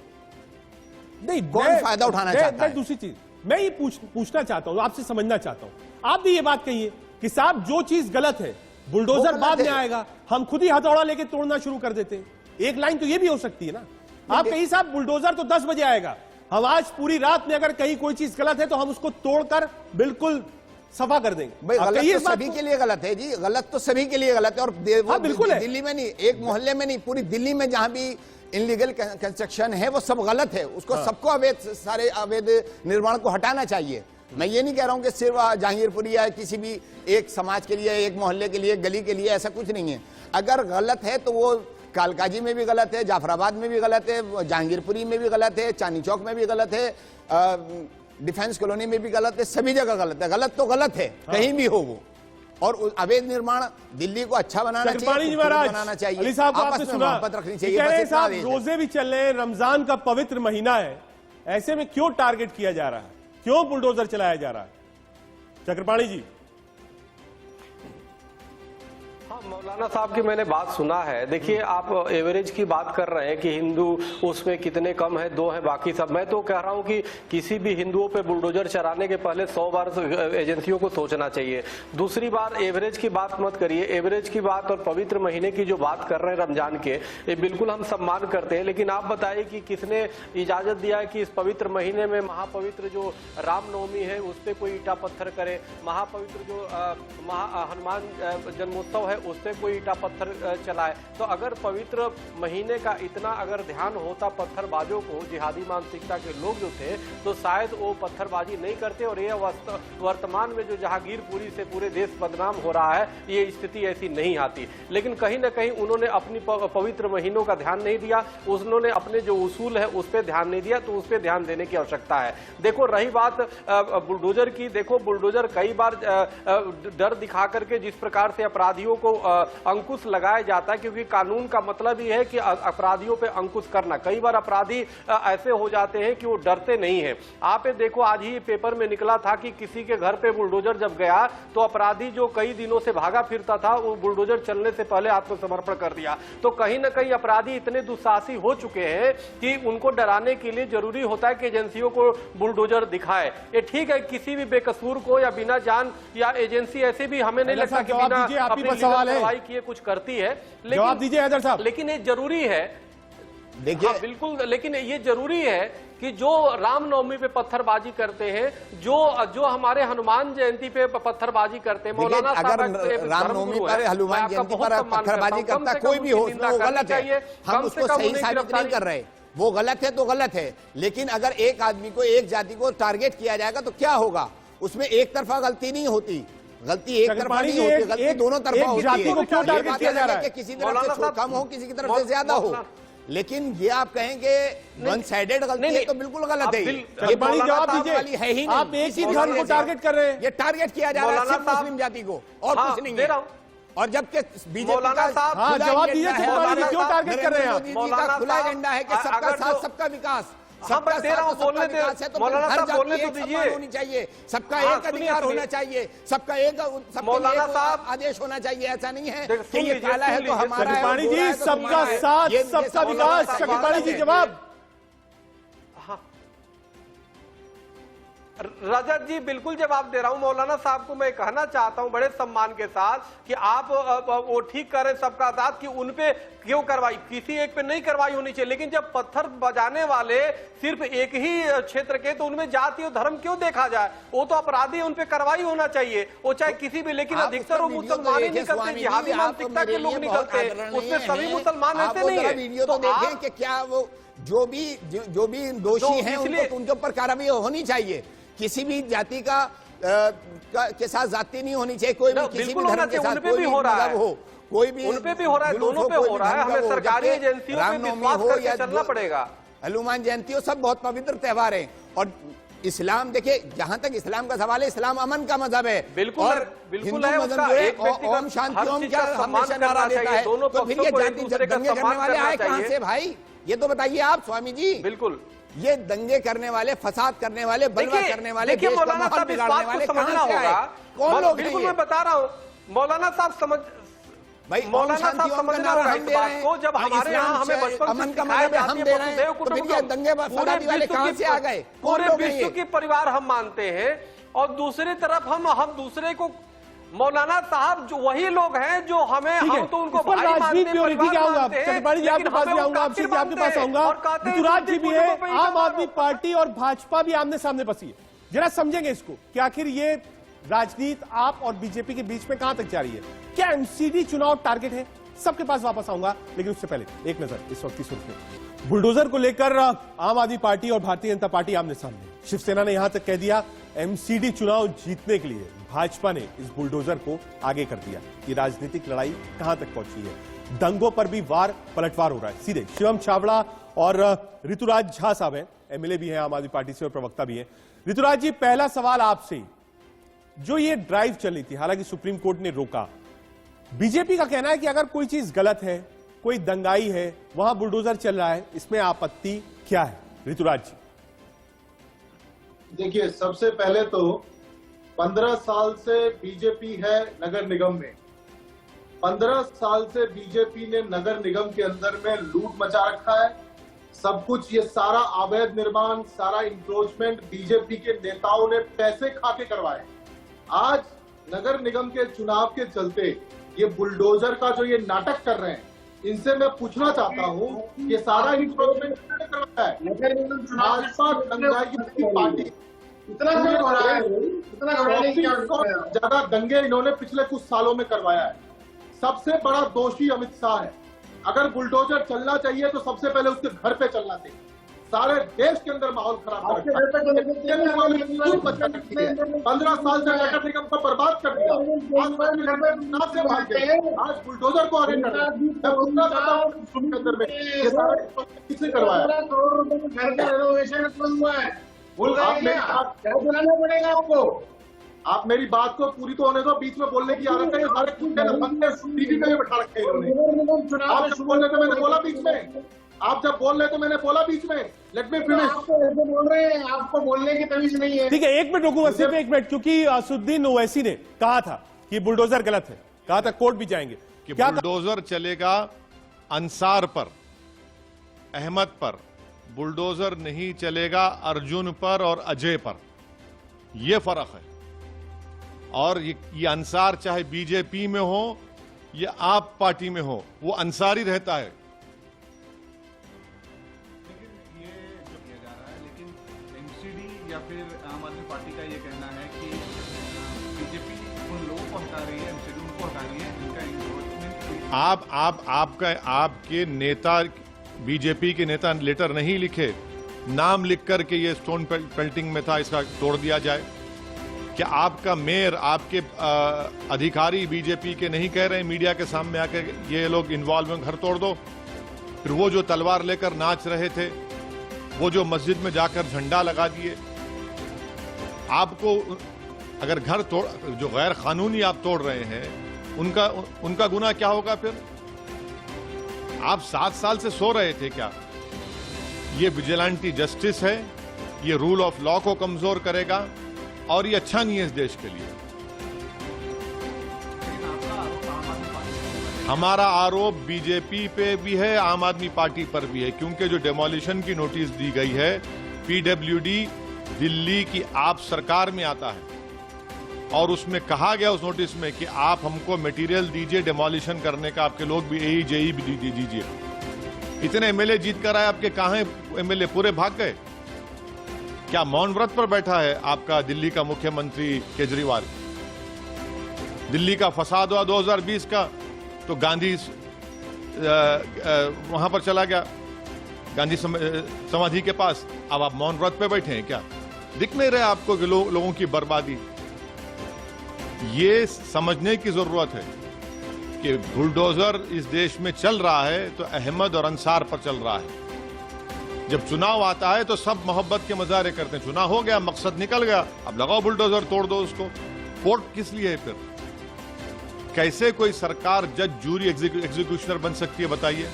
Speaker 1: नहीं,
Speaker 12: कौन फायदा उठाना चाहता है?
Speaker 1: दूसरी चीज मैं ये पूछना चाहता हूं, आपसे समझना चाहता हूं। आप भी ये बात कहिए कि साहब जो चीज गलत है बुलडोजर बाद में आएगा, हम खुद ही हथौड़ा लेके तोड़ना शुरू कर देते हैं। एक लाइन तो ये भी हो सकती है ना। आप कहिए साहब बुलडोजर तो 10 बजे आएगा, हम आज पूरी रात में अगर कहीं कोई चीज गलत है तो हम उसको तोड़कर बिल्कुल सफा कर देंगे।
Speaker 12: भाई गलत तो सभी के लिए गलत है जी, गलत तो सभी के लिए गलत है। और
Speaker 1: हाँ, बिल्कुल है।
Speaker 12: दिल्ली में नहीं, एक मोहल्ले में नहीं, पूरी दिल्ली में जहां भी इनलीगल कंस्ट्रक्शन है वो सब गलत है। उसको सबको सारे अवैध निर्माण को हटाना चाहिए। मैं ये नहीं कह रहा हूं कि सिर्फ जहांगीरपुरी या किसी भी एक समाज के लिए, एक मोहल्ले के लिए, गली के लिए, ऐसा कुछ नहीं है। अगर गलत है तो वो कालकाजी में भी गलत है, जाफराबाद में भी गलत है, जहांगीरपुरी में भी गलत है, चांदनी चौक में भी गलत है, डिफेंस कॉलोनी में भी गलत है, सभी जगह गलत है। गलत तो गलत है, कहीं भी हो वो। और अवैध निर्माण दिल्ली को अच्छा बनाना चाहिए, बनाना चाहिए,
Speaker 1: अली साहब को आपने
Speaker 12: आपस में
Speaker 1: सुना,
Speaker 12: मोहब्बत रखनी चाहिए।
Speaker 1: कह रहे हैं
Speaker 12: बस इतना
Speaker 1: साहब
Speaker 12: आदेश है।
Speaker 1: रोजे भी चल रहे हैं, रमजान का पवित्र महीना है, ऐसे में क्यों टारगेट किया जा रहा है, क्यों बुलडोजर चलाया जा रहा है? चक्रपाणी जी।
Speaker 13: मौलाना साहब की मैंने बात सुना है। देखिए, आप एवरेज की बात कर रहे हैं कि हिंदू उसमें कितने कम है, 2 है, बाकी सब। मैं तो कह रहा हूं कि किसी भी हिंदुओं पे बुलडोजर चलाने के पहले 100 बार एजेंसियों को सोचना चाहिए। दूसरी बार एवरेज की बात मत करिए। एवरेज की बात और पवित्र महीने की जो बात कर रहे हैं रमजान के, ये बिल्कुल हम सम्मान करते हैं, लेकिन आप बताइए कि किसने इजाजत दिया है कि इस पवित्र महीने में महापवित्र जो रामनवमी है उस पर कोई ईटा पत्थर करे, महापवित्र जो हनुमान जन्मोत्सव है उस पर कोई ईटा पत्थर चलाए? तो अगर पवित्र महीने का इतना अगर ध्यान होता पत्थरबाजों को, जिहादी मानसिकता के लोग जो थे, तो शायद वो पत्थरबाजी नहीं करते और ये वर्तमान में जो जहांगीरपुरी से पूरे देश बदनाम हो रहा है, ये स्थिति ऐसी नहीं आती। लेकिन कहीं ना कहीं उन्होंने अपनी पवित्र महीनों का ध्यान नहीं दिया, उन्होंने अपने जो उसूल है उस पर ध्यान नहीं दिया, तो उस पर ध्यान देने की आवश्यकता है। देखो, रही बात बुलडोजर की, देखो बुलडोजर कई बार डर दिखा करके जिस प्रकार से अपराधियों को अंकुश लगाया जाता है, क्योंकि कानून का मतलब ही है कि अपराधियों पे अंकुश करना। कई बार अपराधी ऐसे हो जाते हैं कि वो डरते नहीं हैं। आप ये देखो, आज ही पेपर में निकला था कि किसी के घर पे बुलडोजर जब गया तो अपराधी जो कई दिनों से भागा फिरता था, वो बुलडोजर चलने से पहले आत्मसमर्पण कर दिया। तो कहीं ना कहीं अपराधी इतने दुस्साहसी हो चुके हैं कि उनको डराने के लिए जरूरी होता है कि एजेंसियों को बुलडोजर दिखाए। ये ठीक है, किसी भी बेकसूर को या बिना जान या एजेंसी ऐसे भी हमें नहीं लगता कि बिना अपनी कार्रवाई किए कुछ करती है।
Speaker 1: जवाब दीजिए हैदर साहब।
Speaker 13: लेकिन ये जरूरी है, देखिए, हाँ, बिल्कुल, लेकिन ये जरूरी है कि जो रामनवमी पे पत्थरबाजी करते हैं, जो हमारे हनुमान जयंती पे पत्थरबाजी करते हैं, मौलाना
Speaker 12: अगर रामनवमी पर, हनुमान जयंती पर पत्थरबाजी करता कोई भी हो, वो गलत है। हम उसको सही साबित नहीं कर रहे, वो गलत है तो गलत है। लेकिन अगर एक आदमी को, एक जाति को टारगेट किया जाएगा तो क्या होगा? उसमें एक तरफा गलती नहीं होती, गलती एक तरफा नहीं होती, गलती दोनों तरफा होती है।
Speaker 1: को क्यों टारगेट किया जा रहा है?
Speaker 12: किसी तरफ से कम हो, किसी की तरफ से ज्यादा हो, लेकिन ये आप कहेंगे वन साइडेड गलती है तो बिल्कुल गलत है। ये बड़ी
Speaker 1: जवाब दीजिए,
Speaker 12: है ही नहीं।
Speaker 1: आप एक ही धर्म को टारगेट कर रहे हैं।
Speaker 12: ये टारगेट किया जा रहा है सिर्फ मुस्लिम जाति को और कुछ नहीं है। और जबकि बीजेपी का
Speaker 1: जवाब दीजिए, क्यों टारगेट कर रहे हैं आप?
Speaker 12: मोदी जी का खुला एजेंडा है कि सबका साथ सबका विकास। सबका
Speaker 13: दे रहा हूं,
Speaker 12: साथ,
Speaker 13: बोलने
Speaker 12: सबका
Speaker 13: दे,
Speaker 12: विकास है, तो
Speaker 13: मौलाना
Speaker 12: हर
Speaker 13: साहब
Speaker 12: जाति
Speaker 13: बोलने
Speaker 12: की
Speaker 13: तो
Speaker 12: एक
Speaker 13: दीजिए।
Speaker 12: सम्मान होनी चाहिए, सबका
Speaker 13: हाँ,
Speaker 12: एक अधिकार होना चाहिए, सबका एक
Speaker 13: मौलाना साहब
Speaker 12: आदेश होना चाहिए। ऐसा नहीं है
Speaker 13: देखो,
Speaker 12: कि ये काला है तो हमारा है,
Speaker 1: पाणी
Speaker 12: वो गोरा
Speaker 1: जी,
Speaker 12: है तो
Speaker 1: सबका
Speaker 12: तुम्हारा है।
Speaker 1: साथ,
Speaker 12: ये
Speaker 1: सबका
Speaker 12: सब
Speaker 1: विकास।
Speaker 12: सब
Speaker 1: शकील
Speaker 12: बात
Speaker 1: पाणी जी,
Speaker 12: है।
Speaker 1: जवाब।
Speaker 13: रजत जी बिल्कुल जवाब दे रहा हूं। मौलाना साहब को मैं कहना चाहता हूं बड़े सम्मान के साथ कि आप वो ठीक करें सबका साथ कि उनपे क्यों कार्रवाई, किसी एक पे नहीं कार्रवाई होनी चाहिए, लेकिन जब पत्थर बजाने वाले सिर्फ एक ही क्षेत्र के, तो उनमें जाति और धर्म क्यों देखा जाए? वो तो अपराधी है, उनपे कार्रवाई होना चाहिए, वो चाहे किसी भी, लेकिन अधिकतर वो मुसलमान ही निकलते, जिहादी मानसिकता के लोग निकलते हैं, उसमें सभी मुसलमान ऐसे नहीं है।
Speaker 12: वीडियो तो देखें कि क्या वो जो भी दोषी हैं उनके ऊपर कार्रवाई होनी चाहिए। किसी भी जाति के साथ जाति नहीं होनी चाहिए, कोई भी किसी भी धर्म के साथ, कोई भी मजहब हो, कोई भी
Speaker 13: उन पे भी हो रहा है, दोनों पे हो रहा है। हमें सरकारी एजेंसियों पे विश्वास करके चलना पड़ेगा।
Speaker 12: हनुमान जयंती हो, सब बहुत पवित्र त्योहार हैं। और इस्लाम, देखिए जहां तक इस्लाम का सवाल है, इस्लाम अमन का मजहब है।
Speaker 13: बिल्कुल
Speaker 12: और
Speaker 13: बिल्कुल
Speaker 12: हिंदू
Speaker 13: है,
Speaker 12: मजहब
Speaker 13: उसका
Speaker 12: जो है
Speaker 13: एक व्यक्ति का
Speaker 12: ओम शांति
Speaker 13: हर
Speaker 12: ओम
Speaker 13: चीज
Speaker 12: क्या
Speaker 13: का सम्मान
Speaker 12: हमेशा नारा
Speaker 13: करना
Speaker 12: देता
Speaker 13: चाहिए,
Speaker 12: है,
Speaker 13: दोनों
Speaker 12: तो फिर ये
Speaker 13: पक्षों को एक
Speaker 12: जाति
Speaker 13: दूसरे का
Speaker 12: दंगे करने
Speaker 13: सम्मान
Speaker 12: वाले
Speaker 13: करना
Speaker 12: आए कहां
Speaker 13: चाहिए।
Speaker 12: से भाई? ये तो बताइए आप स्वामी जी।
Speaker 13: बिल्कुल,
Speaker 12: ये दंगे करने वाले, फसाद करने वाले, बलवा करने वाले,
Speaker 13: देखिए
Speaker 12: देश का
Speaker 13: मौलाना
Speaker 12: माहौल
Speaker 13: साहब इस
Speaker 12: बिगाड़ने
Speaker 13: बात
Speaker 12: वाले
Speaker 13: को समझना
Speaker 12: कहां से आए?
Speaker 13: होगा।
Speaker 12: कौन लोग
Speaker 13: बिल्कुल
Speaker 12: हैं
Speaker 13: मैं
Speaker 12: ये?
Speaker 13: बता रहा हूँ, मौलाना साहब समझ
Speaker 12: भाई
Speaker 13: मौलाना साहब समझना होगा इस बात को। जब हमारे यहाँ हमें बचपन से
Speaker 12: अमन का
Speaker 13: सिखाया
Speaker 12: मतलब है, हम
Speaker 13: जाती
Speaker 12: दे
Speaker 13: है
Speaker 12: रहे हैं,
Speaker 13: वसुधैव
Speaker 12: तो फिर ये दंगे फसादी वाले कहां से आ गए? कौन
Speaker 13: पूरे
Speaker 12: लोग हैं
Speaker 13: विश्व
Speaker 12: ये?
Speaker 13: की परिवार हम मानते हैं, और दूसरी तरफ हम दूसरे को, मौलाना साहब जो वही लोग हैं जो हमें, हम तो उनको भाई मानते हैं,
Speaker 1: प्योरिटी क्या होगा?
Speaker 13: मानते हैं,
Speaker 1: चक्रपाणी जी, आपके
Speaker 13: लेकिन
Speaker 1: पास भी
Speaker 13: हमें
Speaker 1: आऊंगा,
Speaker 13: वो
Speaker 1: आपसे
Speaker 13: काफिर
Speaker 1: आपके पास
Speaker 13: मानते हैं
Speaker 1: आऊंगा।
Speaker 13: और कहते हैं
Speaker 1: ऋतुराज जी भी है,
Speaker 13: कुटुंबों पे ही
Speaker 1: आम आदमी पार्टी और भाजपा भी आमने सामने बसी है। जरा समझेंगे इसको कि आखिर ये राजनीति आप और बीजेपी के बीच में कहां तक जा रही है? क्या एमसीडी चुनाव टारगेट है? सबके पास वापस आऊंगा, लेकिन उससे पहले एक नजर इस वक्त की सुर्खियों। बुलडोजर को लेकर आम आदमी पार्टी और भारतीय जनता पार्टी आमने सामने। शिवसेना ने यहां तक कह दिया एमसीडी चुनाव जीतने के लिए भाजपा ने इस बुलडोजर को आगे कर दिया। ये राजनीतिक लड़ाई कहां तक पहुंची है? दंगों पर भी वार पलटवार हो रहा है। सीधे शिवम छावड़ा और ऋतुराज झा साहब हैं, एमएलए भी हैं आम आदमी पार्टी से और प्रवक्ता भी हैं। ऋतुराज जी, पहला सवाल आपसे ही, जो ये ड्राइव चल रही थी, हालांकि सुप्रीम कोर्ट ने रोका, बीजेपी का कहना है कि अगर कोई चीज गलत है, कोई दंगाई है, वहां बुलडोजर चल रहा है, इसमें आपत्ति क्या है? ऋतुराज जी।
Speaker 10: देखिए, सबसे पहले तो 15 साल से बीजेपी है नगर निगम में। 15 साल से बीजेपी ने नगर निगम के अंदर में लूट मचा रखा है। सब कुछ, ये सारा अवैध निर्माण, सारा इंक्रोचमेंट बीजेपी के नेताओं ने पैसे खा के करवाए। आज नगर निगम के चुनाव के चलते ये बुलडोजर का जो ये नाटक कर रहे हैं, इनसे मैं पूछना चाहता हूँ, ये सारा इंक्रोचमेंट किसने करवाया है? भाजपा दंगाई की पार्टी। इतना ज्यादा दंगे इन्होंने पिछले कुछ सालों में करवाया है। सबसे बड़ा दोषी अमित शाह है। अगर बुलडोजर चलना चाहिए तो सबसे पहले उसके घर पे चलना चाहिए। सारे देश के अंदर माहौल खराब कर रखा है। 15 साल से नगर निगम को बर्बाद कर दिया। आज बुलडोजर को आगे कर किसने करवाया? पड़ेगा आपको। आप मेरी बात को पूरी तो होने दो, बीच में बोलने की आदत है। सारे टीवी पे बैठा रखे इन्होंने। आप जब बोल रहे थे मैंने बोला बीच में, आप जब बोल रहे तो मैंने बोला बीच में। Let me finish. आपको बोल रहे हैं, आपको बोलने की तमीज नहीं है।
Speaker 1: ठीक है, एक मिनट रुकूंगा, सिर्फ एक मिनट, क्योंकि असुद्दीन ओवैसी ने कहा था कि बुलडोजर गलत है, कहा था कोर्ट भी जाएंगे
Speaker 14: कि बुलडोजर चलेगा अंसार पर, अहमद पर, बुलडोजर नहीं चलेगा अर्जुन पर और अजय पर। यह फर्क है। और ये अंसार चाहे बीजेपी में हो या आप पार्टी में हो, वो अंसारी रहता है।
Speaker 15: या फिर आम आदमी पार्टी का ये कहना है कि बीजेपी उन लोगों को हटा रही है, एमसीडी उनको हटा रही है, इनका एनरोचमेंट।
Speaker 14: आपके नेता, बीजेपी के नेता लेटर नहीं लिखे, नाम लिख करके ये स्टोन पेल्टिंग में था, इसका तोड़ दिया जाए। क्या आपका मेयर, आपके अधिकारी बीजेपी के नहीं कह रहे हैं मीडिया के सामने आकर ये लोग इन्वॉल्व हैं, घर तोड़ दो? फिर वो जो तलवार लेकर नाच रहे थे, वो जो मस्जिद में जाकर झंडा लगा दिए, आपको अगर घर तोड़, जो गैर कानूनी आप तोड़ रहे हैं, उनका गुनाह क्या होगा? फिर आप 7 साल से सो रहे थे क्या? ये विजिलेंटी जस्टिस है, ये रूल ऑफ लॉ को कमजोर करेगा और ये अच्छा नहीं है इस देश के लिए। हमारा आरोप बीजेपी पे भी है, आम आदमी पार्टी पर भी है, क्योंकि जो डेमोलिशन की नोटिस दी गई है पीडब्ल्यूडी दिल्ली की आप सरकार में आता है और उसमें कहा गया उस नोटिस में कि आप हमको मटेरियल दीजिए डेमोलिशन करने का, आपके लोग भी जेई भी दीजिए। इतने एमएलए जीत कर आए, आपके कहां एमएलए पूरे भाग गए? क्या मौन व्रत पर बैठा है आपका दिल्ली का मुख्यमंत्री केजरीवाल? दिल्ली का फसाद हुआ 2020 का तो गांधी वहां पर चला गया, गांधी समाधि के पास। अब आप मौन व्रत पे बैठे हैं क्या? दिख नहीं रहे आपको कि लोगों की बर्बादी? ये समझने की जरूरत है कि बुलडोजर इस देश में चल रहा है तो अहमद और अंसार पर चल रहा है। जब चुनाव आता है तो सब मोहब्बत के मजारे करते हैं, चुनाव हो गया, मकसद निकल गया, अब लगाओ बुलडोजर, तोड़ दो उसको। कोर्ट किस लिए है फिर? कैसे कोई सरकार जज, जूरी, एग्जीक्यूशनर बन सकती है बताइए?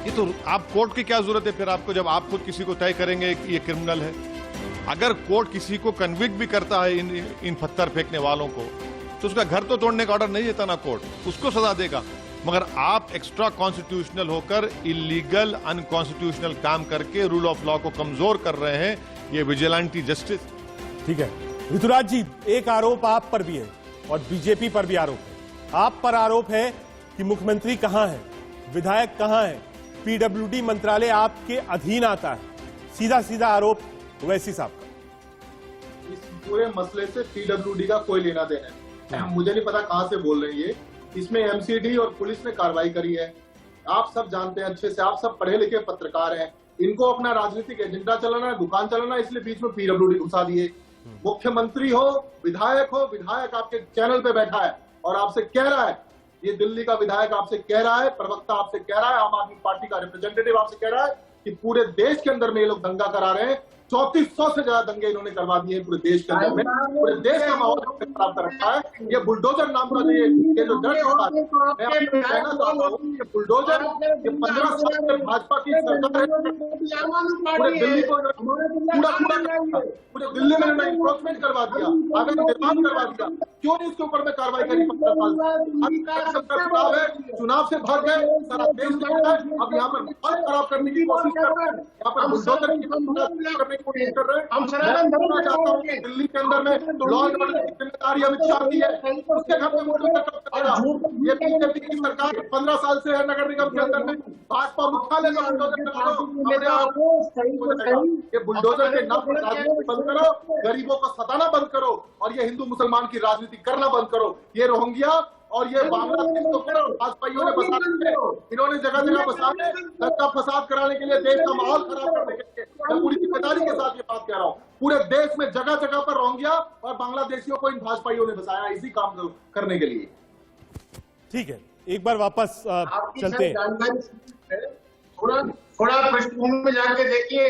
Speaker 14: ये तो आप कोर्ट की क्या जरूरत है फिर आपको, जब आप खुद किसी को तय करेंगे कि ये क्रिमिनल है? अगर कोर्ट किसी को कन्विक्ट भी करता है इन पत्थर फेंकने वालों को, तो उसका घर तो तोड़ने का ऑर्डर नहीं देता ना कोर्ट, उसको सजा देगा। मगर आप एक्स्ट्रा कॉन्स्टिट्यूशनल होकर इलीगल, अनकॉन्स्टिट्यूशनल काम करके रूल ऑफ लॉ को कमजोर कर रहे हैं। ये विजिलेंटी जस्टिस।
Speaker 1: ठीक है ऋतुराज जी, एक आरोप आप पर भी है और बीजेपी पर भी आरोप है। आप पर आरोप है कि मुख्यमंत्री कहां है, विधायक कहां है, पीडब्ल्यूडी मंत्रालय आपके अधीन आता है। सीधा सीधा आरोप वैसी साहब का।
Speaker 10: इस पूरे मसले से पीडब्ल्यूडी का कोई लेना देना नहीं। मुझे नहीं पता कहां से बोल रही है। इसमें एमसीडी और पुलिस ने कार्रवाई करी है, आप सब जानते हैं अच्छे से, आप सब पढ़े लिखे पत्रकार हैं। इनको अपना राजनीतिक एजेंडा चलाना है, दुकान चलाना है, इसलिए बीच में पीडब्ल्यूडी घुसा दिए। मुख्यमंत्री हो, विधायक आपके चैनल पे बैठा है और आपसे कह रहा है, ये दिल्ली का विधायक आपसे कह रहा है, प्रवक्ता आपसे कह रहा है, आम आदमी पार्टी का रिप्रेजेंटेटिव आपसे कह रहा है कि पूरे देश के अंदर में ये लोग दंगा करा रहे हैं। 3400 से ज्यादा दंगे इन्होंने करवा दिए पूरे देश के अंदर में, पूरे देश का माहौल खराब कर रखा है। ये बुलडोजर नाम का ये जो दर्ज होता है, मैं आपको कहना चाहता हूँ कि बुलडोजर ये 15 साल से भाजपा की सरकार है, पूरे दिल्ली को पूरे दिल्ली में इन्होंने इंक्रोचमेंट करवा दिया, आगे निर्माण करवा दिया। क्यों नहीं इसके ऊपर में कार्रवाई करी? 15 साल चुनाव है, चुनाव से भाग गए, सारा देश देखता है। अब यहाँ पर माहौल खराब करने की कोशिश कर रहे हैं, यहाँ पर बुलडोजर की कोशिश कर रहे हैं। हम चाहता हूँ कि दिल्ली के अंदर में लॉ एंड ऑर्डर की जिम्मेदारी अमित शाह की है, उसके घर में बुलडोजर कब चलेगा? ये बीजेपी की सरकार 15 साल से है, नगर निगम के अंदर में भाजपा मुख्यालय का बुलडोजर चला दो। ये बुलडोजर के नाम पर राजनीति बंद करो, गरीबों को सताना बंद करो और ये हिंदू मुसलमान की राजनीति करना बंद करो। ये रोहिंग्या और ये बांग्लादेश को भाजपाइयों ने बसा दिए, इन्होंने जगह जगह बसाने, दंगा फसाद कराने के लिए, देश का माहौल खराब करने के लिए। मैं पूरी जिम्मेदारी के साथ ये बात कह रहा हूँ, पूरे देश में जगह जगह पर रोहिंग्या और बांग्लादेशियों को इन भाजपाइयों ने बसाया इसी काम करने के लिए।
Speaker 1: ठीक है, एक बार वापस चलते हैं।
Speaker 10: थोड़ा पृष्ठभूमि में जाके देखिए,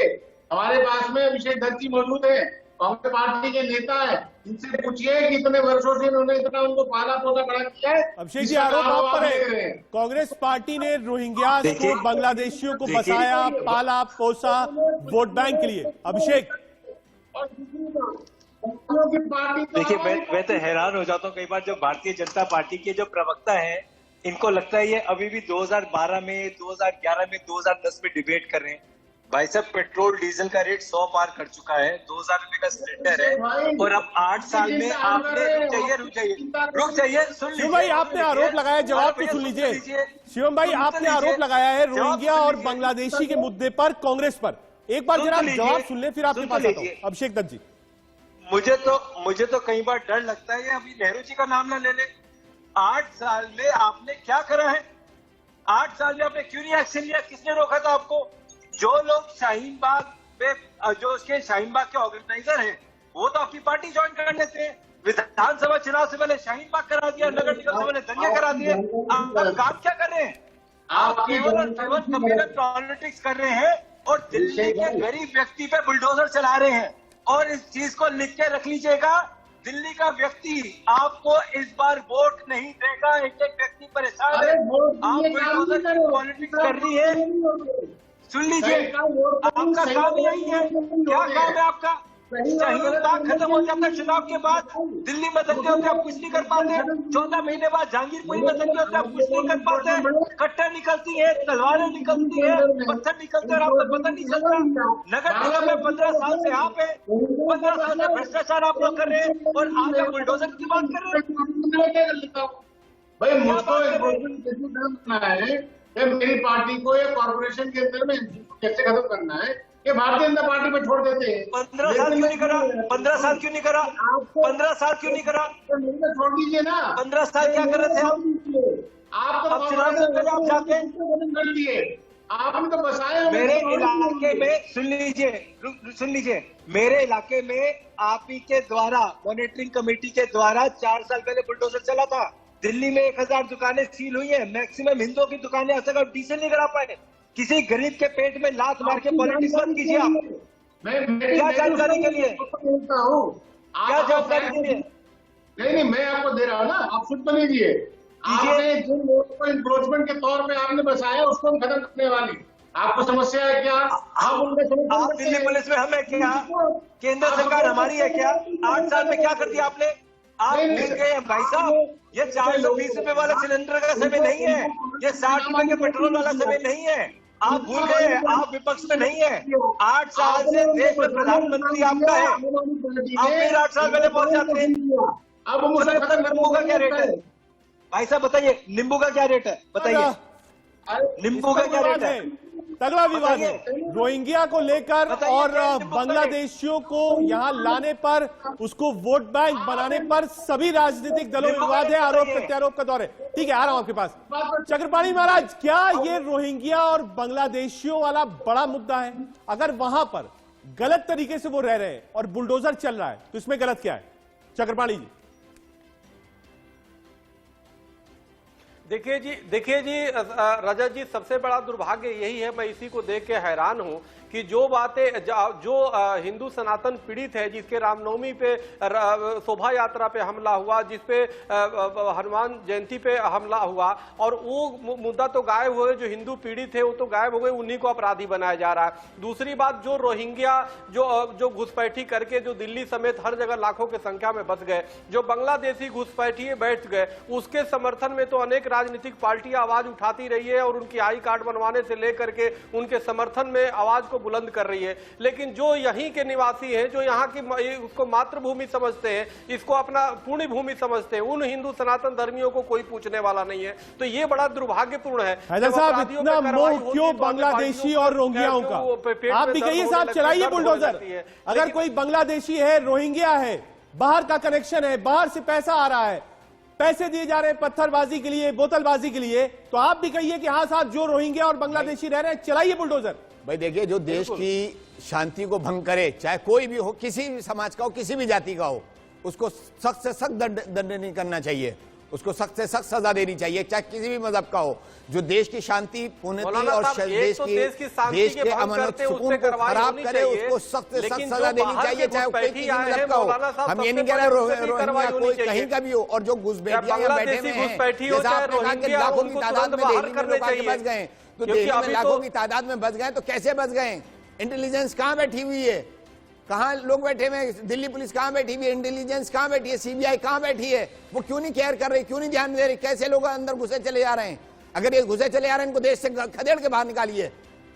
Speaker 10: हमारे पास में अभिषेक दत्त जी मौजूद है, कांग्रेस पार्टी के नेता है, इनसे पूछिए कि इतने वर्षों से इन्होंने इतना उनको पाला पोसा बड़ा किया है।
Speaker 1: अभिषेक जी, आरोप आप पर है, कांग्रेस पार्टी ने रोहिंग्या को, बांग्लादेशियों को बसाया, पाला पोसा वोट बैंक के लिए। अभिषेक,
Speaker 11: देखिए मैं तो हैरान हो जाता हूँ कई बार, जो भारतीय जनता पार्टी के जो प्रवक्ता है, इनको लगता है ये अभी भी 2012 में, 2011 में, 2010 में डिबेट कर रहे हैं। भाई साहब, पेट्रोल डीजल का रेट 100 पार कर चुका है, 2000 रुपए का सिलेंडर है, और अब 8 साल में आपने रुक जाइए
Speaker 1: शिवम भाई, आपने आरोप लगाया, जवाब तो सुन लीजिए। शिवम भाई, आपने आरोप लगाया है रोहिंग्या और बांग्लादेशी के मुद्दे पर कांग्रेस पर। एक बार जरा जवाब सुन ले, फिर आपके पास आता हूं। अभिषेक दत्त जी,
Speaker 11: मुझे तो कई बार डर लगता है अभी नेहरू जी का नाम ना ले ले। 8 साल में आपने क्या करा है? 8 साल में आपने क्यों नहीं एक्शन लिया? किसने रोका था आपको? जो लोग शाहीन बाग पे, जो उसके शाहीन बाग के ऑर्गेनाइजर हैं, वो तो आपकी पार्टी ज्वाइन कर लेते हैं। विधानसभा चुनाव से पहले शाहीन बाग करा दिया, नगर निगम से पहले दंगे करा दिए। आप काम क्या कर रहे हैं? आप केवल पॉलिटिक्स कर रहे हैं और दिल्ली के गरीब व्यक्ति पे बुलडोजर चला रहे हैं। और इस चीज को लिख के रख लीजिएगा, दिल्ली का व्यक्ति आपको इस बार वोट नहीं देगा। एक एक व्यक्ति परेशान है, आप बुलडोजर की पॉलिटिक्स कर रही है। सुन लीजिए, आपका काम यही है। क्या काम है आपका? शहीद बाग खत्म हो जाता है चुनाव के बाद, दिल्ली में दंगे होते आप कुछ नहीं कर पाते। 14 महीने बाद जहांगीरपुरी में दंगे होते आप कुछ नहीं कर पाते। कट्टर निकलती है, तलवारें निकलती है, पत्थर निकलते हैं, आपको पता नहीं चलता। नगर निगम में 15 साल से आप है, 15 साल से भ्रष्टाचार आप लोग कर रहे हैं और आप बुलडोजर की बात कर रहे हैं।
Speaker 10: भाई मुझको करना है कि मेरी पार्टी को या कॉर्पोरेशन के अंदर में कैसे खत्म करना है, ये भारतीय जनता पार्टी में छोड़ देते हैं।
Speaker 11: 15 साल क्यों नहीं करा? 15 साल क्यों नहीं करा? 15 साल क्यों नहीं करा?
Speaker 10: छोड़ दीजिए ना।
Speaker 11: 15 साल क्या कर रहे थे
Speaker 10: आप तो
Speaker 11: चुनाव से पहले आप जाके
Speaker 10: कर दिए, आपने तो बसाया।
Speaker 11: मेरे इलाके में सुन लीजिए, मेरे इलाके में आप ही के द्वारा मॉनिटरिंग कमेटी के द्वारा 4 साल पहले बुलडोजर चला था। दिल्ली में 1000 दुकानें सील हुई है, मैक्सिमम हिंदुओं की दुकानें आज तक डीजल नहीं करा पाए। किसी गरीब के पेट में लात मार के पॉलिटिक्स मत कीजिए आप। क्या जानकारी के लिए? क्या जानकारी के लिए?
Speaker 10: नहीं, मैं आपको दे रहा हूँ ना, आप खुद तो लीजिए। आपने जिन लोगों को इंक्रोचमेंट के तौर पे आपने बसाया उसको हम खत्म करने वाले। आपको समस्या है क्या?
Speaker 11: आप दिल्ली पुलिस में हम है क्या? केंद्र सरकार हमारी है क्या? 8 साल में क्या कर दिया आपने? आप भूल गए हैं भाई साहब, ये 420 रुपए वाला सिलेंडर का समय नहीं है, ये 60 रुपए के पेट्रोल वाला समय नहीं है। आप भूल गए हैं, आप विपक्ष में नहीं है। 8 साल से देश में प्रधानमंत्री आपका है, आप फिर 8 साल पहले पहुंच जाते हैं। अब मुझे पता नींबू का क्या रेट है भाई साहब, बताइए नींबू का क्या रेट है? बताइए नींबू का क्या रेट है?
Speaker 1: तगड़ा विवाद है रोहिंग्या को लेकर और बांग्लादेशियों को यहां लाने पर, उसको वोट बैंक बनाने पर सभी राजनीतिक दलों में विवाद है, आरोप प्रत्यारोप का दौर है। ठीक है, आ रहा हूं आपके पास। चक्रपाणी महाराज, क्या ये रोहिंग्या और बांग्लादेशियों वाला बड़ा मुद्दा है? अगर वहां पर गलत तरीके से वो रह रहे हैं और बुलडोजर चल रहा है तो इसमें गलत क्या है? चक्रपाणी जी।
Speaker 13: देखिए जी रजत जी, सबसे बड़ा दुर्भाग्य यही है, मैं इसी को देख के हैरान हूं कि जो बातें जो हिंदू सनातन पीड़ित है, जिसके रामनवमी पे शोभा यात्रा पे हमला हुआ, जिसपे हनुमान जयंती पे हमला हुआ, और वो मुद्दा तो गायब हुए। जो हिंदू पीड़ित है वो तो गायब हो गए, उन्हीं को अपराधी बनाया जा रहा है। दूसरी बात, जो रोहिंग्या जो घुसपैठी करके जो दिल्ली समेत हर जगह लाखों की संख्या में बस गए, जो बांग्लादेशी घुसपैठी बैठ गए, उसके समर्थन में तो अनेक राजनीतिक पार्टियां आवाज उठाती रही है और उनकी आई कार्ड बनवाने से लेकर के उनके समर्थन में आवाज को बुलंद कर रही है। लेकिन जो यहीं के निवासी हैं, जो यहाँ की उसको मातृभूमि समझते हैं, इसको अपना पुण्य भूमि समझते हैं, उन हिंदू सनातन धर्मियों को कोई पूछने वाला नहीं है। तो ये बड़ा दुर्भाग्यपूर्ण है।
Speaker 1: हैदर साहब, इतना मोह क्यों बांग्लादेशी और रोहिंग्याओं का? आप भी कहिए साहब, चलाइए बुलडोजर। अगर कोई बांग्लादेशी है, रोहिंग्या है, बाहर का कनेक्शन है, बाहर से पैसा आ रहा है, पैसे दिए जा रहे हैं पत्थरबाजी के लिए, बोतलबाजी के लिए, तो आप भी कहिए कि हाँ साहब, जो रोहिंग्या और बांग्लादेशी रह रहे हैं, चलाइए बुलडोजर।
Speaker 12: भाई देखिए, जो देश की शांति को भंग करे, चाहे कोई भी हो, किसी भी समाज का हो, किसी भी जाति का हो, उसको सख्त से सख्त दंड नहीं करना चाहिए, उसको सख्त से सख्त सजा देनी चाहिए, चाहे किसी भी मजहब का हो। जो देश की शांति, पूर्णति और देश के अमन और सुकून को खराब करे, उसको सख्त से सख्त सजा देनी चाहिए, चाहे वो किसी मजहब का हो। हम ये नहीं कह रहे रोहिंग्या कोई कहीं का भी हो। और जो घुसपैठियां यहाँ बैठे हुए हैं, जैसा आपने कहा कि लाखों की तादाद में दिल्ली में लोग आके बच गए, तो दिल्ली में लाखों की तादाद में बच गए, तो कैसे बच गए? इंटेलिजेंस कहाँ बैठी हुई है? कहाँ लोग बैठे हुए? दिल्ली पुलिस कहाँ बैठी हुई है? इंटेलिजेंस कहाँ बैठी है? सीबीआई कहाँ बैठी है? वो क्यों नहीं केयर कर रही, क्यों नहीं ध्यान दे रही? कैसे लोग अंदर घुसे चले जा रहे हैं? अगर ये घुसे चले आ रहे हैं, इनको देश से खदेड़ के बाहर निकालिए।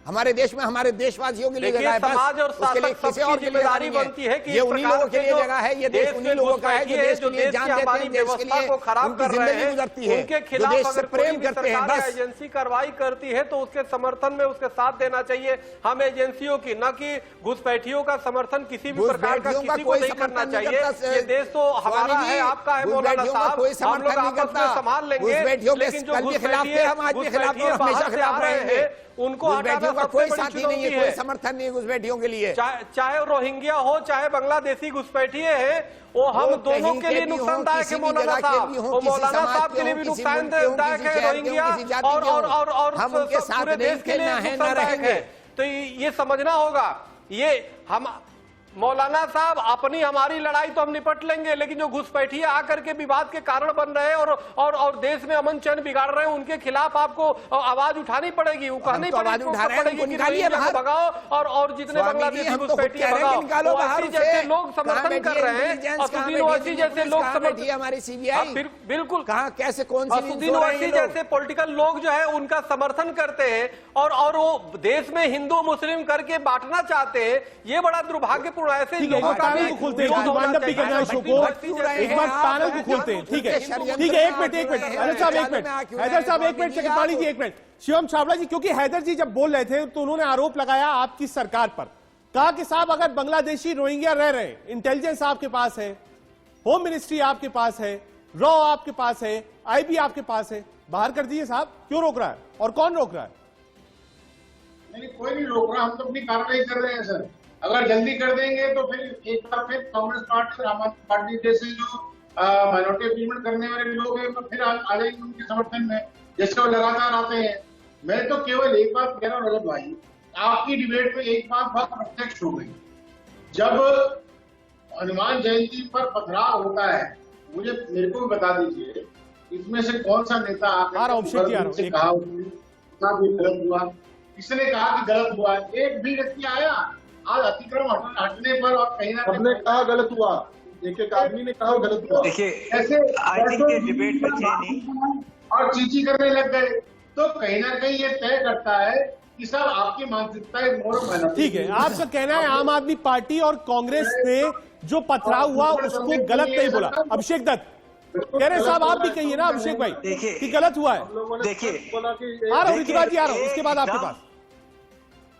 Speaker 12: हमारे देश में हमारे देशवासियों के लिए जगह है,
Speaker 13: समाज और शासक सबकी जिम्मेदारी बनती है कि
Speaker 12: ये उन्हीं लोगों के लिए जगह है, ये देश उन्हीं लोगों का है जो देश के लिए जान देते हैं, देश के लिए उनकी जिंदगी गुजरती है,
Speaker 13: उनके
Speaker 12: जो
Speaker 13: खिलाफ
Speaker 12: देश से
Speaker 13: अगर
Speaker 12: प्रेम
Speaker 13: कोई
Speaker 12: करते हैं।
Speaker 13: सरकार
Speaker 12: बस
Speaker 13: एजेंसी कार्रवाई करती है तो उसके समर्थन में उसके साथ देना चाहिए हम एजेंसियों की, न कि घुसपैठियों का समर्थन किसी भी प्रकार का किसी को नहीं करना चाहिए। ये देश तो हमारा है, आपका है मौलाना साहब, हम लोग आपस में संभाल लेंगे। लेकिन जो घुसपैठिए बाहर से आ रहे हैं, उनको हटाना
Speaker 12: कोई साथी नहीं है, कोई समर्थन नहीं है घुसपैठियों के लिए।
Speaker 13: चाहे रोहिंग्या हो, चाहे बांग्लादेशी घुसपैठिए हैं, वो हम दोनों के लिए नुकसानदायक है मौलाना साहब। वो मौलाना साहब के लिए भी नुकसानदायक है रोहिंग्या, और पूरे देश के लिए नुकसानदायक है। तो ये समझना होगा, ये मौलाना साहब, अपनी हमारी लड़ाई तो हम निपट लेंगे, लेकिन जो घुसपैठिए आकर के विवाद के कारण बन रहे हैं और देश में अमन चैन बिगाड़ रहे हैं, उनके खिलाफ आपको आवाज उठानी पड़ेगी। वो कहनी पड़ेगी कि भगाओ और जितने बांग्लादेशी घुसपैठिए भगाओ। जैसे लोग समर्थन कर रहे हैं, असुद्दीन ओवैसी जैसे लोग समर्थन,
Speaker 12: हमारी सीबीआई
Speaker 13: बिल्कुल
Speaker 12: कहां कैसे कौन सी
Speaker 13: असुद्दीन ओवैसी जैसे पॉलिटिकल लोग जो है उनका समर्थन करते हैं और वो देश में हिंदू मुस्लिम करके बांटना चाहते हैं। ये बड़ा दुर्भाग्यपूर्ण ऐसे लोगों का
Speaker 1: पैनल को खोलते हैं, वाइंड भी करना है शो को। एक बार पैनल को खोलते हैं, ठीक है ठीक है। एक मिनट हैदर साहब, एक मिनट हैदर साहब, एक मिनट चकिताड़ी जी, एक मिनट शिवम छाबड़ा जी, क्योंकि हैदर जी जब बोल रहे थे तो उन्होंने आरोप लगाया आपकी सरकार पर, कहा कि साहब अगर बांग्लादेशी रोहिंग्या रह रहे हैं, इंटेलिजेंस आपके पास है, होम मिनिस्ट्री आपके पास है, रॉ आपके पास है, आईबी आपके पास है, बाहर कर दीजिए साहब। क्यों रोक रहा है और कौन रोक रहा है?
Speaker 10: नहीं, कोई नहीं रोक रहा, हम तो अपनी कार्रवाई कर रहे हैं सर। अगर जल्दी कर देंगे तो फिर एक बार फिर कांग्रेस पार्टी और आम आदमी पार्टी जैसे जो माइनॉरिटी अग्रीमेंट करने वाले लोग हैं, तो फिर आ जाएंगे उनके समर्थन में, जैसे वो लगातार आते हैं। मैं तो केवल एक बात कह रहा हूँ रजत भाई, आपकी डिबेट में एक बात बहुत प्रत्यक्ष हो गई। जब हनुमान जयंती पर पथराव होता है, मेरे को भी बता दीजिए इसमें से कौन सा नेता आपने से कहा गलत हुआ? किसने कहा कि गलत हुआ? एक भी व्यक्ति आया आज अतिक्रम हटने पर और कहीं ना
Speaker 16: हमने कहा गलत हुआ, एक आदमी ने कहा गलत हुआ।
Speaker 11: देखिए
Speaker 10: ऐसे
Speaker 11: डिबेट में थे नहीं
Speaker 10: और चीची करने लग गए, तो कहीं ना कहीं ये तय करता है कि सर आपकी मानसिकता
Speaker 1: ठीक है। आपका कहना है आम आदमी पार्टी और कांग्रेस ने जो पथराव हुआ उसको गलत नहीं बोला। अभिषेक दत्त कह रहे साहब, आप भी कहिए ना अभिषेक भाई कि गलत हुआ है।
Speaker 11: देखिए
Speaker 1: आ रहा हूँ ऋतुराज जी, आ रहा हूँ उसके बाद आपके पास।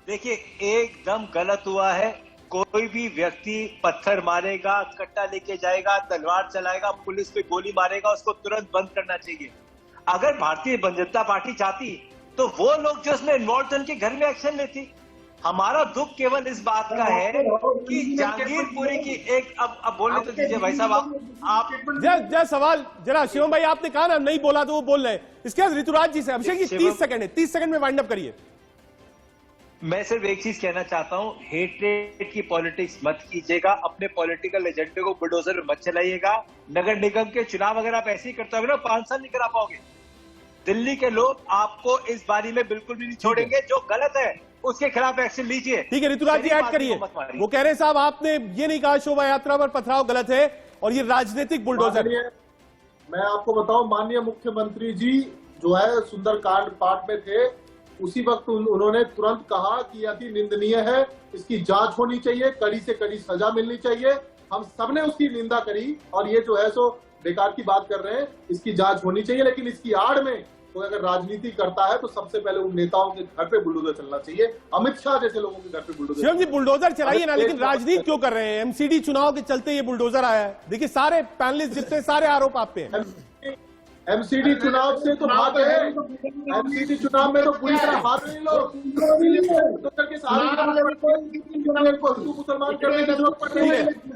Speaker 11: देखिए एकदम गलत हुआ है। कोई भी व्यक्ति पत्थर मारेगा, कट्टा लेके जाएगा, तलवार चलाएगा, पुलिस पे गोली मारेगा, उसको तुरंत बंद करना चाहिए। अगर भारतीय जनता पार्टी चाहती तो वो लोग जो उसमें इन्वॉल्व थे उनके घर में एक्शन लेती। हमारा दुख केवल इस बात का है कि जहांगीरपुरी की एक अब बोलने तो दीजिए भाई साहब, आप
Speaker 1: जरा सवाल जरा शिवम भाई, आपने कहा ना नहीं बोला तो वो बोल रहे हैं। इसके बाद ऋतुराज जी से। अभिषेक जी 30 सेकंड है, 30 सेकंड में वाइंड अप करिए।
Speaker 11: मैं सिर्फ एक चीज कहना चाहता हूं, हेट्रेड की पॉलिटिक्स मत कीजिएगा, अपने पॉलिटिकल एजेंडे को बुलडोजर में मत चलाइएगा। नगर निगम के चुनाव अगर आप ऐसे ही करते हो ना 5 साल नहीं करा पाओगे। दिल्ली के लोग आपको इस बारी में बिल्कुल भी नहीं छोड़ेंगे। जो गलत है उसके खिलाफ एक्शन लीजिए।
Speaker 1: ठीक है ऋतुराज जी ऐड करिए। वो कह रहे हैं साहब आपने ये नहीं कहा शोभा यात्रा पर पथराव गलत है और ये राजनीतिक बुलडोजर।
Speaker 16: मैं आपको बताऊं, माननीय मुख्यमंत्री जी जो है सुंदरकांड पाठ में थे, उसी वक्त उन्होंने तुरंत कहा कि अति निंदनीय है, इसकी जांच होनी चाहिए, कड़ी से कड़ी सजा मिलनी चाहिए। हम सबने उसकी निंदा करी और ये जो है सो बेकार की बात कर रहे हैं, इसकी जांच होनी चाहिए। लेकिन इसकी आड़ में तो अगर राजनीति करता है तो सबसे पहले उन नेताओं के घर पे बुलडोजर चलना चाहिए। अमित शाह जैसे लोगों के घर पे बुलडोजर।
Speaker 1: शिवम जी बुलडोजर चलाइए ना, लेकिन राजनीति क्यों कर रहे हैं? एमसीडी चुनाव के चलते ये बुलडोजर आया है। देखिए सारे पैनलिस्ट जितने सारे आरोप आप पे हैं।
Speaker 16: एमसीडी चुनाव से तो भाग गए, एमसीडी चुनाव में तो पूरी तरह हार रहे लोग।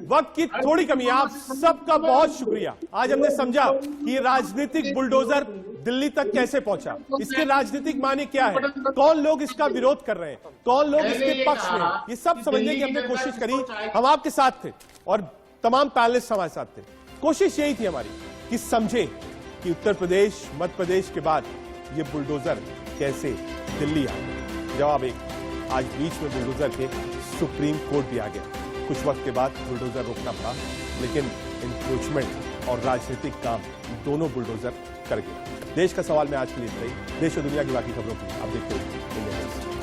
Speaker 1: वक्त की थोड़ी कमी है। आप सबका बहुत शुक्रिया। आज हमने समझा कि राजनीतिक बुलडोजर दिल्ली तक कैसे पहुंचा, इसके राजनीतिक माने क्या है, कौन लोग इसका विरोध कर रहे हैं, कौन लोग इसके पक्ष में, ये सब समझने की हमने कोशिश करी। हम आपके साथ थे और तमाम पैनलिस्ट हमारे साथ थे। कोशिश यही थी हमारी कि समझे कि उत्तर प्रदेश मध्य प्रदेश के बाद ये बुलडोजर कैसे दिल्ली आ गया। जवाब एक, आज बीच में बुलडोजर के सुप्रीम कोर्ट भी आ गया। कुछ वक्त के बाद बुलडोजर रोकना पड़ा, लेकिन इंक्रोचमेंट और राजनीतिक काम दोनों बुलडोजर कर गए। देश का सवाल में आज के लिए इतना ही। देश और दुनिया की बाकी खबरों की आप देखते रहिए।